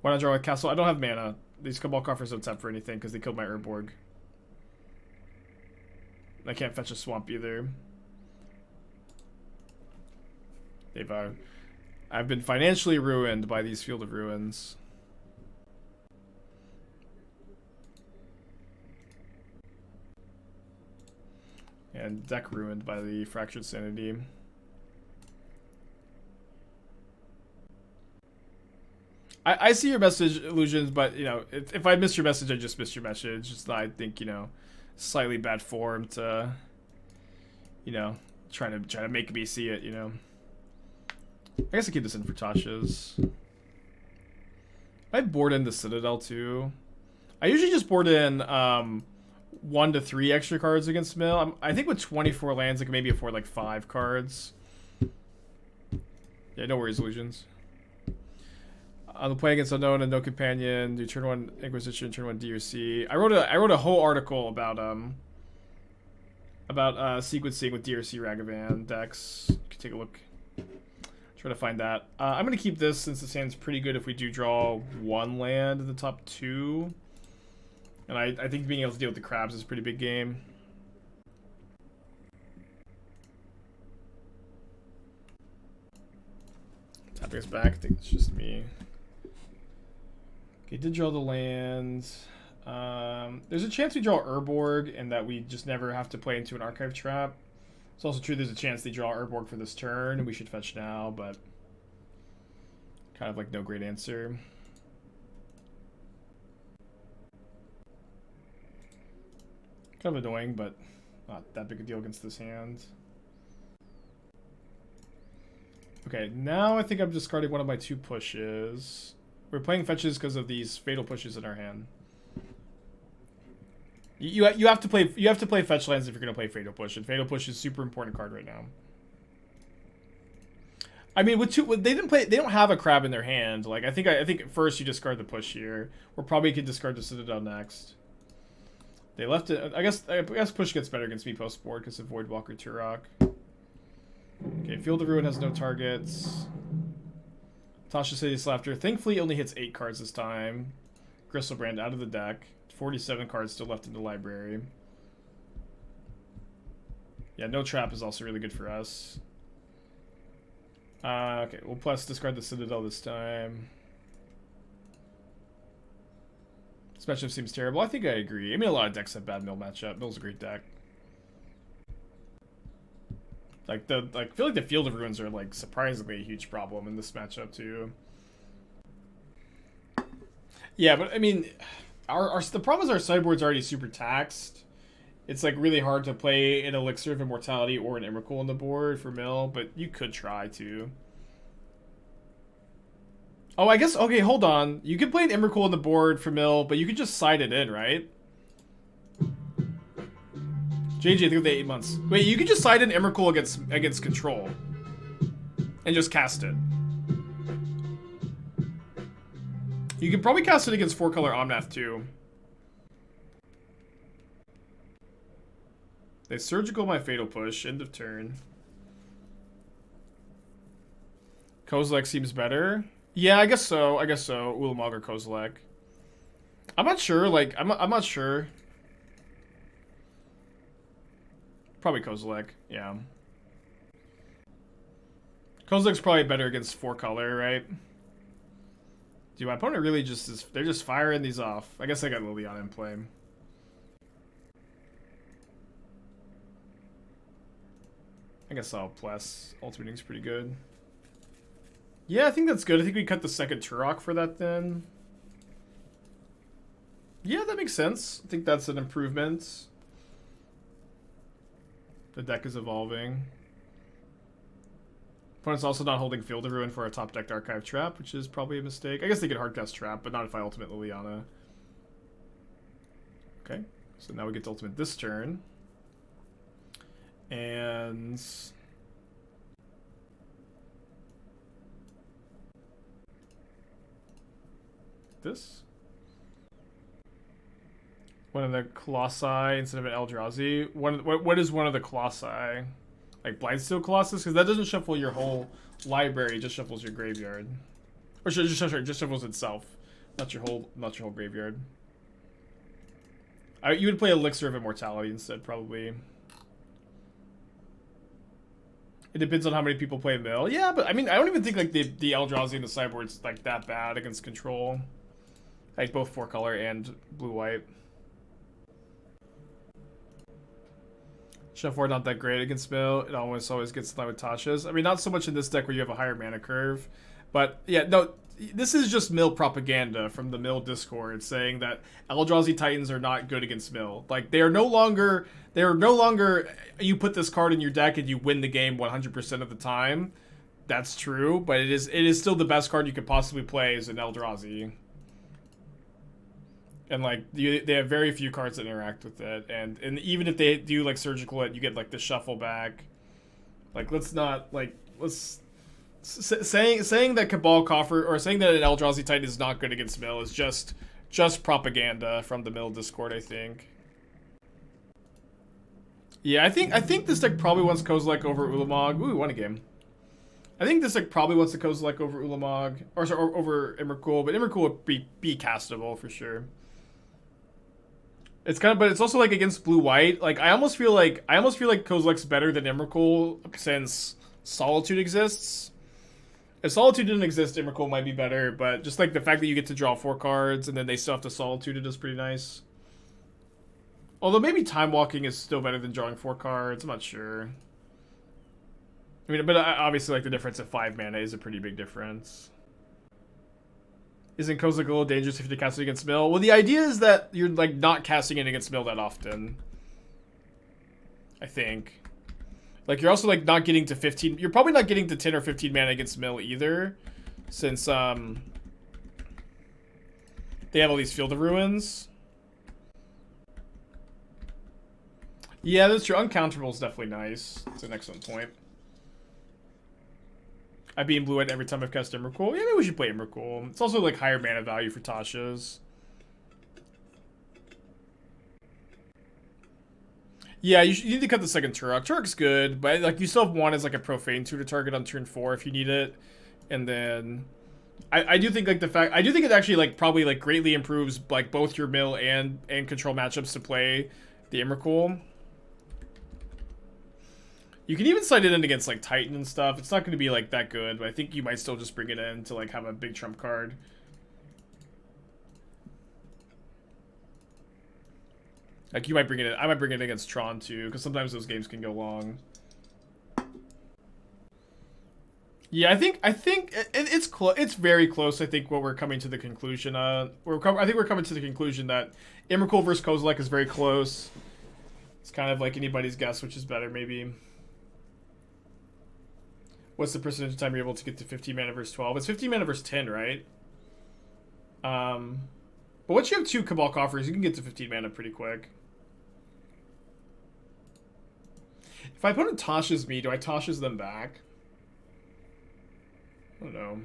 Why not draw a Castle? I don't have mana. These Cabal Coffers don't tap for anything because they killed my Urborg. I can't fetch a swamp either. I've been financially ruined by these Field of Ruins. And deck ruined by the Fractured Sanity. I see your message, Illusions, but if I missed your message, I just missed your message. It's not, I think, slightly bad form to trying to make me see it, I guess I keep this in for Tasha's. I board in the Citadel too. I usually just board in 1 to 3 extra cards against mill. I think with 24 lands, I can maybe afford 5 cards. Yeah, no worries, Illusions. On the play against Unknown and No Companion, do turn 1 Inquisition, turn 1 DRC. I wrote a whole article about sequencing with DRC Ragavan decks. You can take a look. Try to find that. I'm gonna keep this since this hand's pretty good if we do draw 1 land in the top 2. And I think being able to deal with the crabs is a pretty big game. Goes back. I think it's just me. Okay, did draw the land. There's a chance we draw Urborg and that we just never have to play into an archive trap. It's also true there's a chance they draw Urborg for this turn and we should fetch now, but kind of like no great answer. Kind of annoying, but not that big a deal against this hand. Okay, now I think I'm discarding one of my 2 pushes. We're playing fetches because of these fatal pushes in our hand. You have to play fetch lands if you're gonna play fatal push, and fatal push is a super important card right now. I mean, they don't have a crab in their hand. Like I think at first you discard the push here. Or probably could discard the Citadel next. They left it. I guess push gets better against me post board because of Voidwalker Turok. Okay, Field of Ruin has no targets. Tasha City's Laughter. Thankfully, only hits 8 cards this time. Griselbrand out of the deck. 47 cards still left in the library. Yeah, no trap is also really good for us. Okay, we'll plus discard the Citadel this time. This matchup seems terrible. I think I agree. I mean, a lot of decks have bad Mill matchup. Mill's a great deck. I feel like the Field of Ruins are like surprisingly a huge problem in this matchup too. Yeah, but I mean, the problem is our sideboard's already super taxed. It's like really hard to play an Elixir of Immortality or an Emrakul on the board for Mill, but you could try to. Oh, I guess, okay, hold on. You could play an Emrakul on the board for Mill, but you could just side it in, right? JJ, I think they 8 months. Wait, you could just side in Emrakul against Control. And just cast it. You could probably cast it against 4-color Omnath too. They Surgical my Fatal Push, end of turn. Kozilek seems better. Yeah, I guess so. Ulamog or Kozilek. I'm not sure, like, I'm not sure. Probably Kozilek, yeah. Kozilek's probably better against 4-color, right? Dude, my opponent really just is... They're just firing these off. I guess I got Liliana in play. I guess I'll plus. Ultimating's pretty good. Yeah, I think that's good. I think we cut the second Turok for that then. Yeah, that makes sense. I think that's an improvement. The deck is evolving. Opponent's also not holding Field of Ruin for a top decked Archive Trap, which is probably a mistake. I guess they could hardcast Trap, but not if I ultimate Liliana. Okay, so now we get to ultimate this turn. And... this? One of the Colossi instead of an Eldrazi. What is one of the Colossi? Like Blightsteel Colossus? Because that doesn't shuffle your whole library, it just shuffles your graveyard. Or just shuffles itself. Not your whole graveyard. You would play Elixir of Immortality instead, probably. It depends on how many people play Mill. Yeah, but I mean, I don't even think like the Eldrazi and the sideboard's like that bad against Control. Like both 4-color and blue-white. Shuffleboard not that great against Mill. It almost always gets in line with Tasha's. I mean, not so much in this deck where you have a higher mana curve. But yeah, no, this is just Mill propaganda from the Mill Discord saying that Eldrazi Titans are not good against Mill. Like they are no longer you put this card in your deck and you win the game 100% of the time. That's true, but it is still the best card you could possibly play as an Eldrazi. And like they have very few cards that interact with it, and even if they do like surgical it, you get like the shuffle back. Like saying that Cabal Coffer or saying that an Eldrazi Titan is not good against Mill is just propaganda from the Mill Discord, I think. Yeah, I think this deck probably wants Kozilek over Ulamog. Ooh, we won a game. I think this deck probably wants to Kozilek over Ulamog, or over Emrakul, but Emrakul would be castable for sure. It's kind of, but it's also like against blue-white. Like I almost feel like Kozilek's better than Emrakul since Solitude exists. If Solitude didn't exist, Emrakul might be better, but just like the fact that you get to draw 4 cards and then they still have to Solitude it is pretty nice. Although maybe Time Walking is still better than drawing 4 cards. I'm not sure. I mean, but obviously, like, the difference of 5 mana is a pretty big difference. Isn't Kozilek a little dangerous if you cast it against Mill? Well, the idea is that you're, like, not casting it against Mill that often. I think. Like, you're also, like, not getting to 15... You're probably not getting to 10 or 15 mana against Mill either. Since, they have all these Field of Ruins. Yeah, that's true. Uncounterable is definitely nice. It's an excellent point. I beam blue-white every time I've cast Emrakul. Yeah, maybe we should play Emrakul. It's also like higher mana value for Tasha's. Yeah, you need to cut the second Turok. Turok's good, but like you still have one as like a Profane Tutor target on turn 4 if you need it. And then I do think like I do think it actually like probably like greatly improves like both your mill and control matchups to play the Emrakul. You can even slide it in against, like, Titan and stuff. It's not going to be, like, that good, but I think you might still just bring it in to, like, have a big trump card. Like, you might bring it in. I might bring it against Tron, too, because sometimes those games can go long. Yeah, I think it's very close, I think, what we're coming to the conclusion on. I think we're coming to the conclusion that Emrakul versus Kozilek is very close. It's kind of like anybody's guess, which is better, maybe. What's the percentage of time you're able to get to 15 mana versus 12? It's 15 mana versus 10, right? But once you have 2 Cabal Coffers, you can get to 15 mana pretty quick. If my opponent Tasha's me, do I Tasha's them back? I don't know.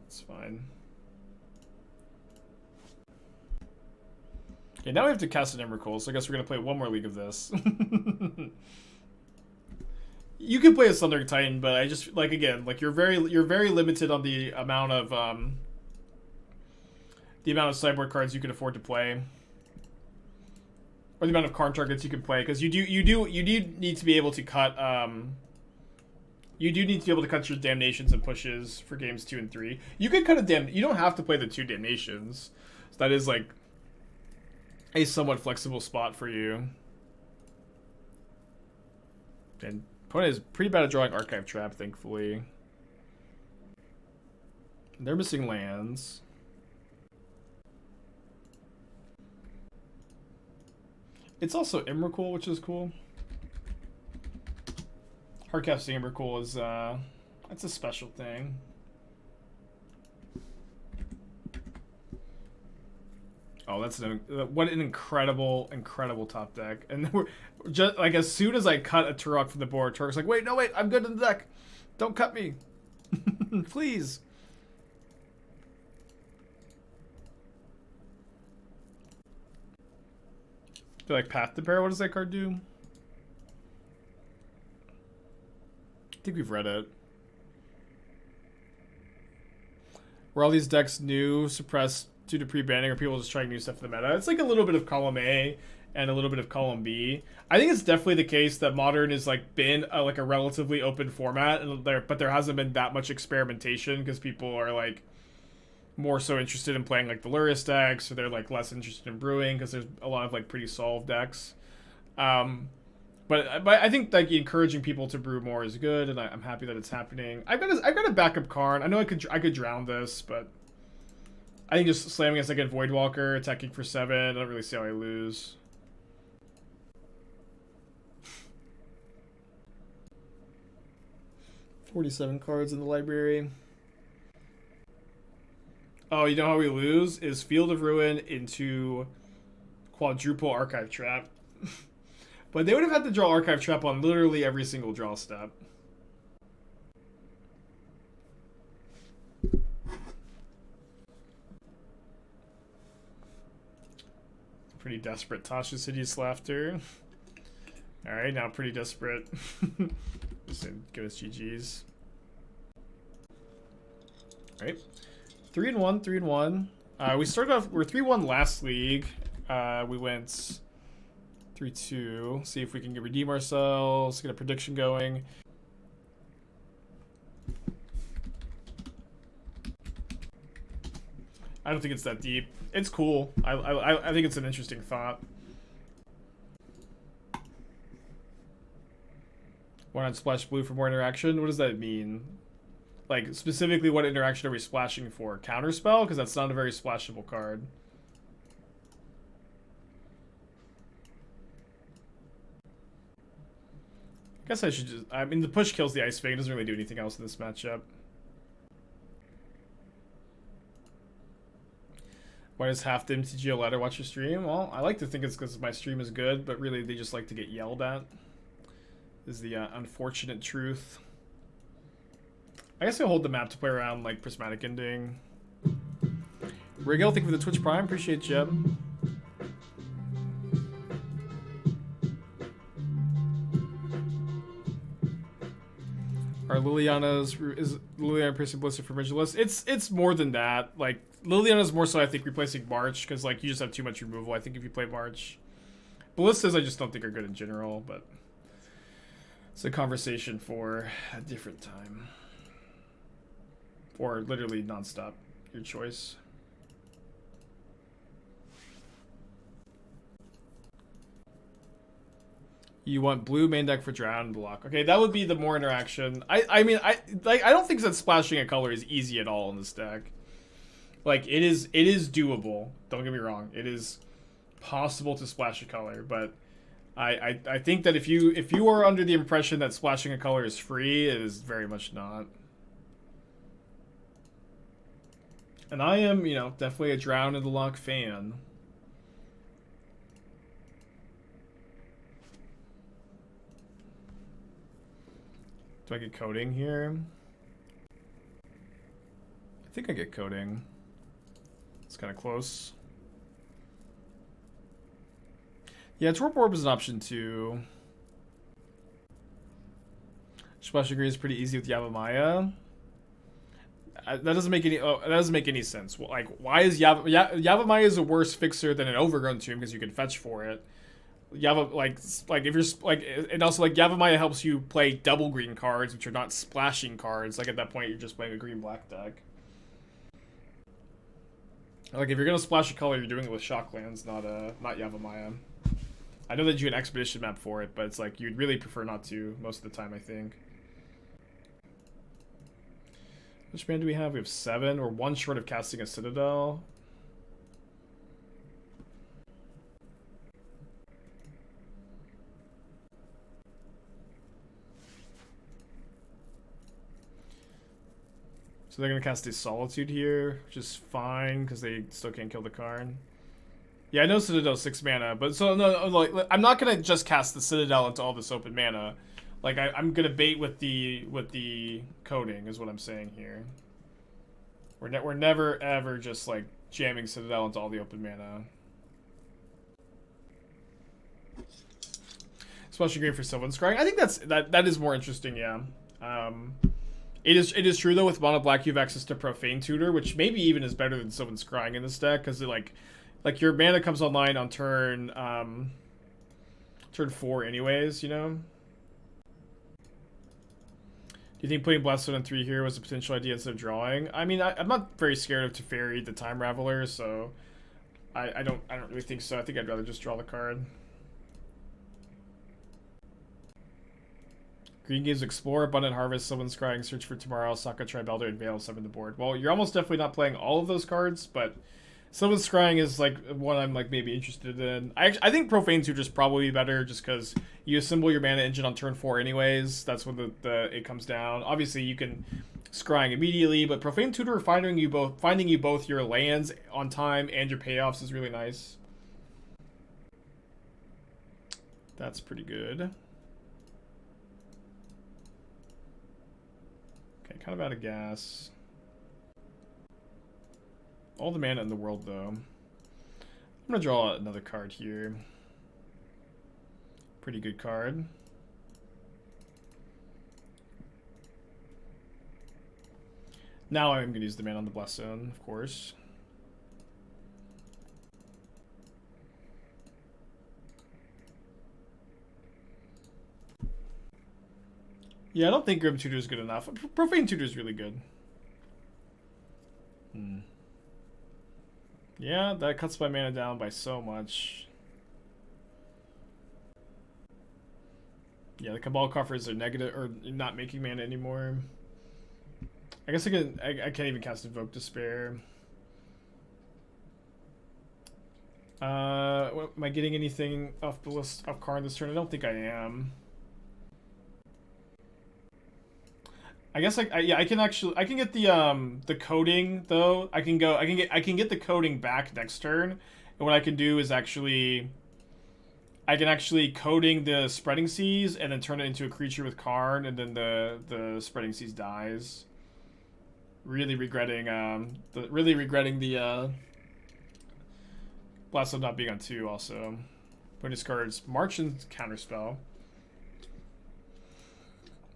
It's fine. Okay, now we have to cast an Emrakul, so I guess we're going to play one more League of this. You can play a Sundering Titan, but I just like again, like you're very limited on the amount of sideboard cards you can afford to play, or the amount of Karn targets you can play, because you do need to be able to cut your Damnations and pushes for games 2 and 3. You can cut you don't have to play the 2 Damnations. So that is like a somewhat flexible spot for you. And opponent is pretty bad at drawing Archive Trap, thankfully. They're missing lands. It's also Emrakul, which is cool. Hardcasting Emrakul is, that's a special thing. Oh, that's what an incredible top deck. And we're just like, as soon as I cut a Turok from the board, Turok's like, wait, I'm good in the deck. Don't cut me. Please. Do like Path to Bear? What does that card do? I think we've read it. Were all these decks new, suppressed due to pre-banning, or people just trying new stuff in the meta? It's like a little bit of column A and a little bit of column B. I think it's definitely the case that Modern has like been like a relatively open format, and but there hasn't been that much experimentation because people are like more so interested in playing like the Lurrus decks, or they're like less interested in brewing because there's a lot of like pretty solved decks. But I think like encouraging people to brew more is good, and I'm happy that it's happening. I've got a backup Karn. I know I could drown this, but I think just slamming a second Voidwalker, attacking for 7, I don't really see how I lose. $47 cards in the library. Oh, you know how we lose? Is Field of Ruin into quadruple Archive Trap. But they would have had to draw Archive Trap on literally every single draw step. Pretty desperate. Tasha's Hideous Laughter. Alright, now pretty desperate. Just give us GG's. Alright. 3-1, 3-1. We started off, we're 3-1 last league. We went 3-2. See if we can redeem ourselves, get a prediction going. I don't think it's that deep. It's cool. I think it's an interesting thought. Why not splash blue for more interaction? What does that mean? Like, specifically, what interaction are we splashing for? Counterspell? Because that's not a very splashable card. I guess I should just... I mean, the push kills the Ice Fang. It doesn't really do anything else in this matchup. Why does half the MTGO ladder watch your stream? Well, I like to think it's because my stream is good, but really they just like to get yelled at. Is the unfortunate truth. I guess I'll hold the map to play around, like Prismatic Ending. Rigel, thank you for the Twitch Prime. Appreciate you. Are is Liliana replacing Ballista for Bridgeless? It's more than that. Like, Liliana's more so, I think, replacing March, because, like, you just have too much removal, I think, if you play March. Ballistas, I just don't think are good in general, but it's a conversation for a different time. Or literally nonstop. Your choice. You want blue main deck for Drown block. Okay, that would be the more interaction. I mean, I don't think that splashing a color is easy at all in this deck. Like, it is doable. Don't get me wrong. It is possible to splash a color, but I think that if you are under the impression that splashing a color is free, it is very much not. And I am, you know, definitely a Drown in the Lock fan. Do I get Coating here? I think I get Coating. It's kind of close. Yeah, Torpor Orb is an option too. Splash Degree is pretty easy with Yavimaya. That doesn't make any. Oh, that doesn't make any sense. Like, why is Yavimaya is a worse fixer than an Overgrown Tomb because you can fetch for it. Like if you're like, and also like Yavimaya helps you play double green cards, which are not splashing cards. Like at that point, you're just playing a green black deck. Like if you're gonna splash a color, you're doing it with Shocklands, not Yavimaya. I know that you get an Expedition map for it, but it's like you'd really prefer not to most of the time, I think. Which mana do we have? We have 7. We're 1 short of casting a Citadel. So they're going to cast a Solitude here, which is fine, because they still can't kill the Karn. Yeah, I know Citadel's 6 mana, but so no, like, I'm not going to just cast the Citadel into all this open mana. Like, I'm going to bait with the Coating, is what I'm saying here. We're never, ever just, like, jamming Citadel into all the open mana. Splashing Green for Sylvan Scrying. I think that is more interesting, yeah. It is true, though, with Mono Black, you have access to Profane Tutor, which maybe even is better than Sylvan Scrying in this deck, because, like, your mana comes online on turn 4 anyways, you know? Do you think putting Blessed on 3 here was a potential idea instead of drawing? I mean, I'm not very scared of Teferi, the Time Raveler, so I don't really think so. I think I'd rather just draw the card. Green gives Explore, Abundant Harvest, Sylvan Scrying, Search for Tomorrow, Saka Tribelder, and Veil 7 the board. Well, you're almost definitely not playing all of those cards, but Sylvan Scrying is like one I'm like maybe interested in. I think Profane Tutor is probably better just because you assemble your mana engine on turn 4 anyways. That's when it comes down. Obviously you can Scrying immediately, but Profane Tutor finding you both your lands on time and your payoffs is really nice. That's pretty good. Okay, kind of out of gas. All the mana in the world, though. I'm going to draw another card here. Pretty good card. Now I'm going to use the mana on the Blessun, of course. Yeah, I don't think Grim Tutor is good enough. Profane Tutor is really good. Yeah, that cuts my mana down by so much. Yeah, the Cabal Coffers are negative, or not making mana anymore. I guess I can't even cast Invoke Despair. Am I getting anything off the list of Karn this turn? I don't think I am. I guess I can get the coating though. I can get the coating back next turn, and what I can do is actually coating the Spreading Seas and then turn it into a creature with Karn, and then the Spreading Seas dies. Really regretting the Blast of not being on 2 also. When discards March and Counterspell.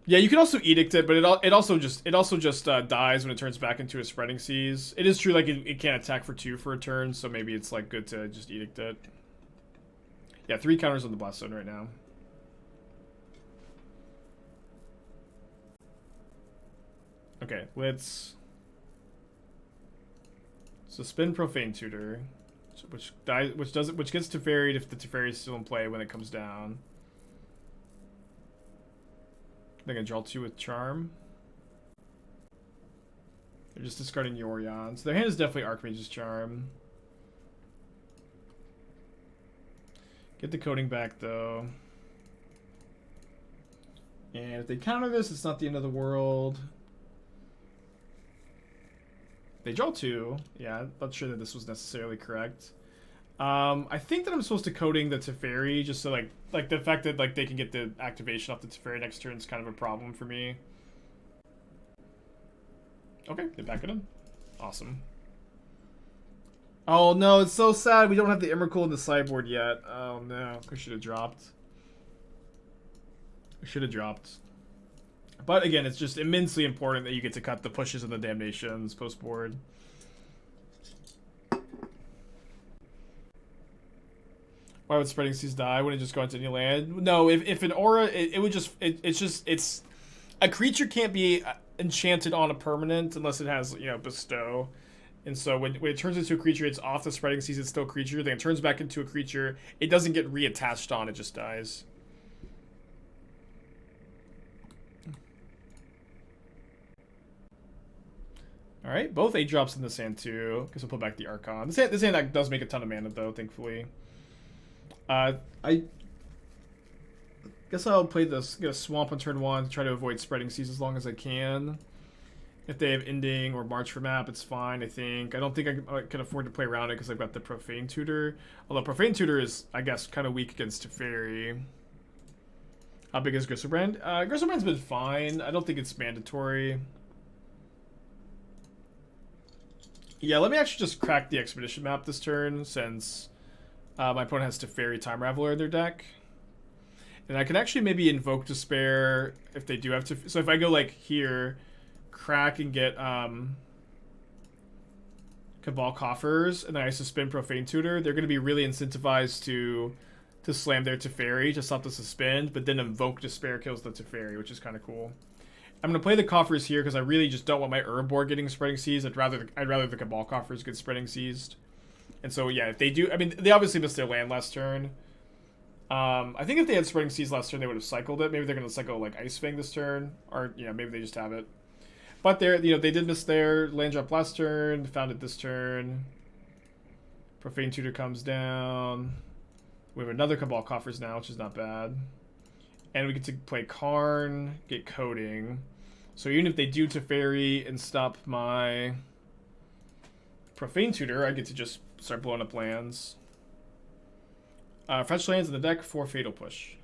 Yeah, you can also Edict it, but it also just dies when it turns back into a Spreading Seas. It is true, like it can't attack for 2 for a turn, so maybe it's like good to just Edict it. Yeah, 3 counters on the Blast Zone right now. Okay, let's suspend Profane Tutor, which gets Teferied if the Teferi is still in play when it comes down. They're gonna draw 2 with Charm. They're just discarding Yorion. So their hand is definitely Archmage's Charm. Get the coating back though. And if they counter this, it's not the end of the world. They draw 2. Yeah, I'm not sure that this was necessarily correct. I think that I'm supposed to coating the Teferi just so like the fact that like they can get the activation off the Teferi next turn is kind of a problem for me. Okay, they back it in. Awesome. Oh no, it's so sad we don't have the Emrakul in the sideboard yet. Oh no, I should have dropped. But again, it's just immensely important that you get to cut the pushes and the damnations post board. Why would Spreading Seas die? Wouldn't it just go into any land? No, if an aura, it would just, it's a creature can't be enchanted on a permanent unless it has, you know, bestow. And so when it turns into a creature, it's off the Spreading Seas, it's still a creature. Then it turns back into a creature. It doesn't get reattached on, it just dies. Alright, both 8 drops in this hand too. Guess I'll put back the Archon. This hand that does make a ton of mana though, thankfully. I guess I'll play this, get a Swamp on turn 1 to try to avoid Spreading Seas as long as I can. If they have Ending or March for map, it's fine, I think. I don't think I can afford to play around it because I've got the Profane Tutor. Although Profane Tutor is, I guess, kind of weak against Teferi. How big is Griselbrand? Griselbrand's been fine. I don't think it's mandatory. Yeah, let me actually just crack the Expedition map this turn, since my opponent has Teferi Time Raveler in their deck. And I can actually maybe Invoke Despair if they do have to. So if I go like here, crack and get Cabal Coffers, and then I suspend Profane Tutor, they're going to be really incentivized to slam their Teferi to stop the suspend, but then Invoke Despair kills the Teferi, which is kind of cool. I'm going to play the Coffers here because I really just don't want my Urborg getting Spreading Seas. I'd rather the Cabal Coffers get Spreading Seas. And so, yeah, if they do... I mean, they obviously missed their land last turn. I think if they had Spreading Seas last turn, they would have cycled it. Maybe they're going to cycle, like, Ice Fang this turn. Or, you know, maybe they just have it. But they're, you know, they did miss their land drop last turn. Found it this turn. Profane Tutor comes down. We have another Cabal Coffers now, which is not bad. And we get to play Karn, get Coating. So even if they do Teferi and stop my Profane Tutor, I get to just start blowing up lands. Fetch lands in the deck for Fatal Push.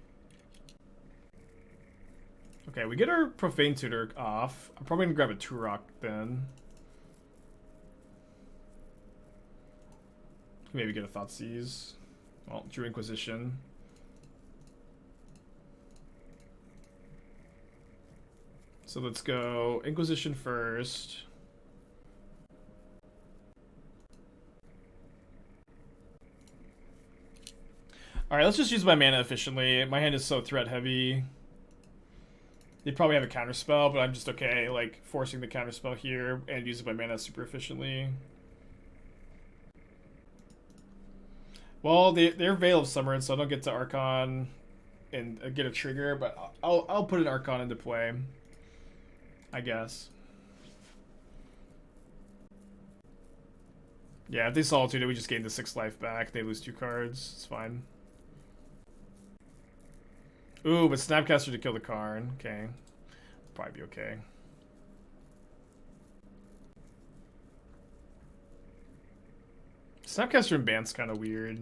Okay, we get our Profane Tutor off. I'm probably going to grab a Turok then. Maybe get a Thoughtseize. Well, Drew Inquisition. So let's go Inquisition first. Alright, let's just use my mana efficiently. My hand is so threat heavy. They probably have a counterspell, but I'm just okay, like, forcing the counterspell here and using my mana super efficiently. Well, they're Veil of Summer, so I don't get to Archon and get a trigger, but I'll put an Archon into play, I guess. Yeah, if they Solitude it, we just gain the 6 life back. They lose 2 cards. It's fine. Ooh, but Snapcaster to kill the Karn. Okay. Probably be okay. Snapcaster and Bant's kind of weird.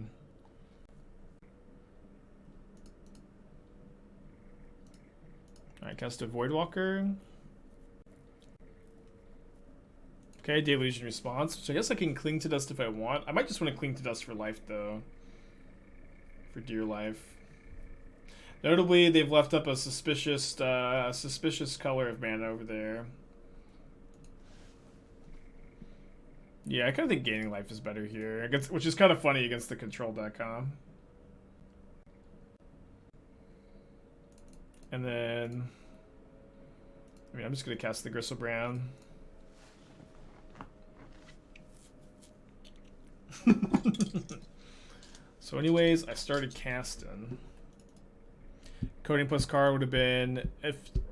Alright, cast a Voidwalker. Okay, Delusion Response. So I guess I can Cling to Dust if I want. I might just want to Cling to Dust for life, though. For dear life. Notably, they've left up a suspicious color of mana over there. Yeah, I kind of think gaining life is better here, which is kind of funny against the control deck, huh? And then, I mean, I'm just gonna cast the Griselbrand. So anyways, I started casting. Coating plus Karn would have been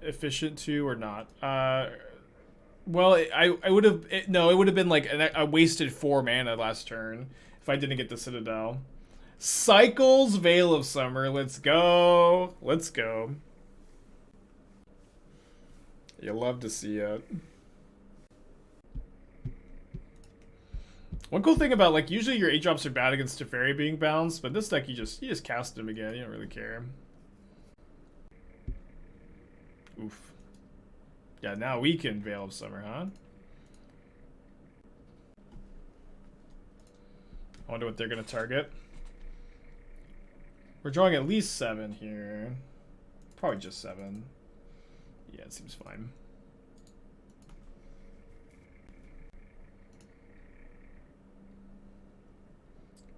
efficient too, or not? Well, I would have... No, it would have been like I wasted 4 mana last turn if I didn't get the Citadel. Cycles Veil of Summer. Let's go. Let's go. You love to see it. One cool thing about, like, usually your 8-drops are bad against Teferi being bounced, but this deck you just cast them again. You don't really care. Oof. Yeah, now we can Veil of Summer, huh? I wonder what they're going to target. We're drawing at least 7 here. Probably just 7. Yeah, it seems fine.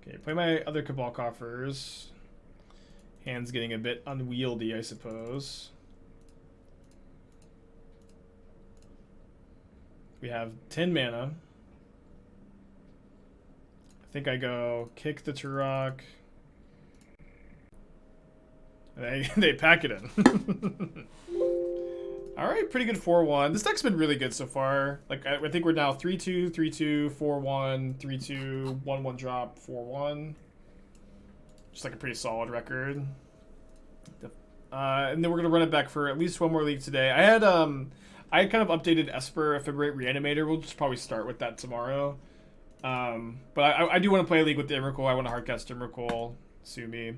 Okay, play my other Cabal Coffers. Hand's getting a bit unwieldy, I suppose. We have 10 mana. I think I go kick the Turok. And they pack it in. Alright, pretty good 4-1. This deck's been really good so far. Like, I think we're now 3-2, 3-2, 4-1, 3-2, 1-1 drop, 4-1. Just like a pretty solid record. And then we're going to run it back for at least 1 more league today. I had kind of updated Esper Ephemerate Reanimator. We'll just probably start with that tomorrow. But I do want to play a league with the Emrakul. I want to hardcast Emrakul. Sue me.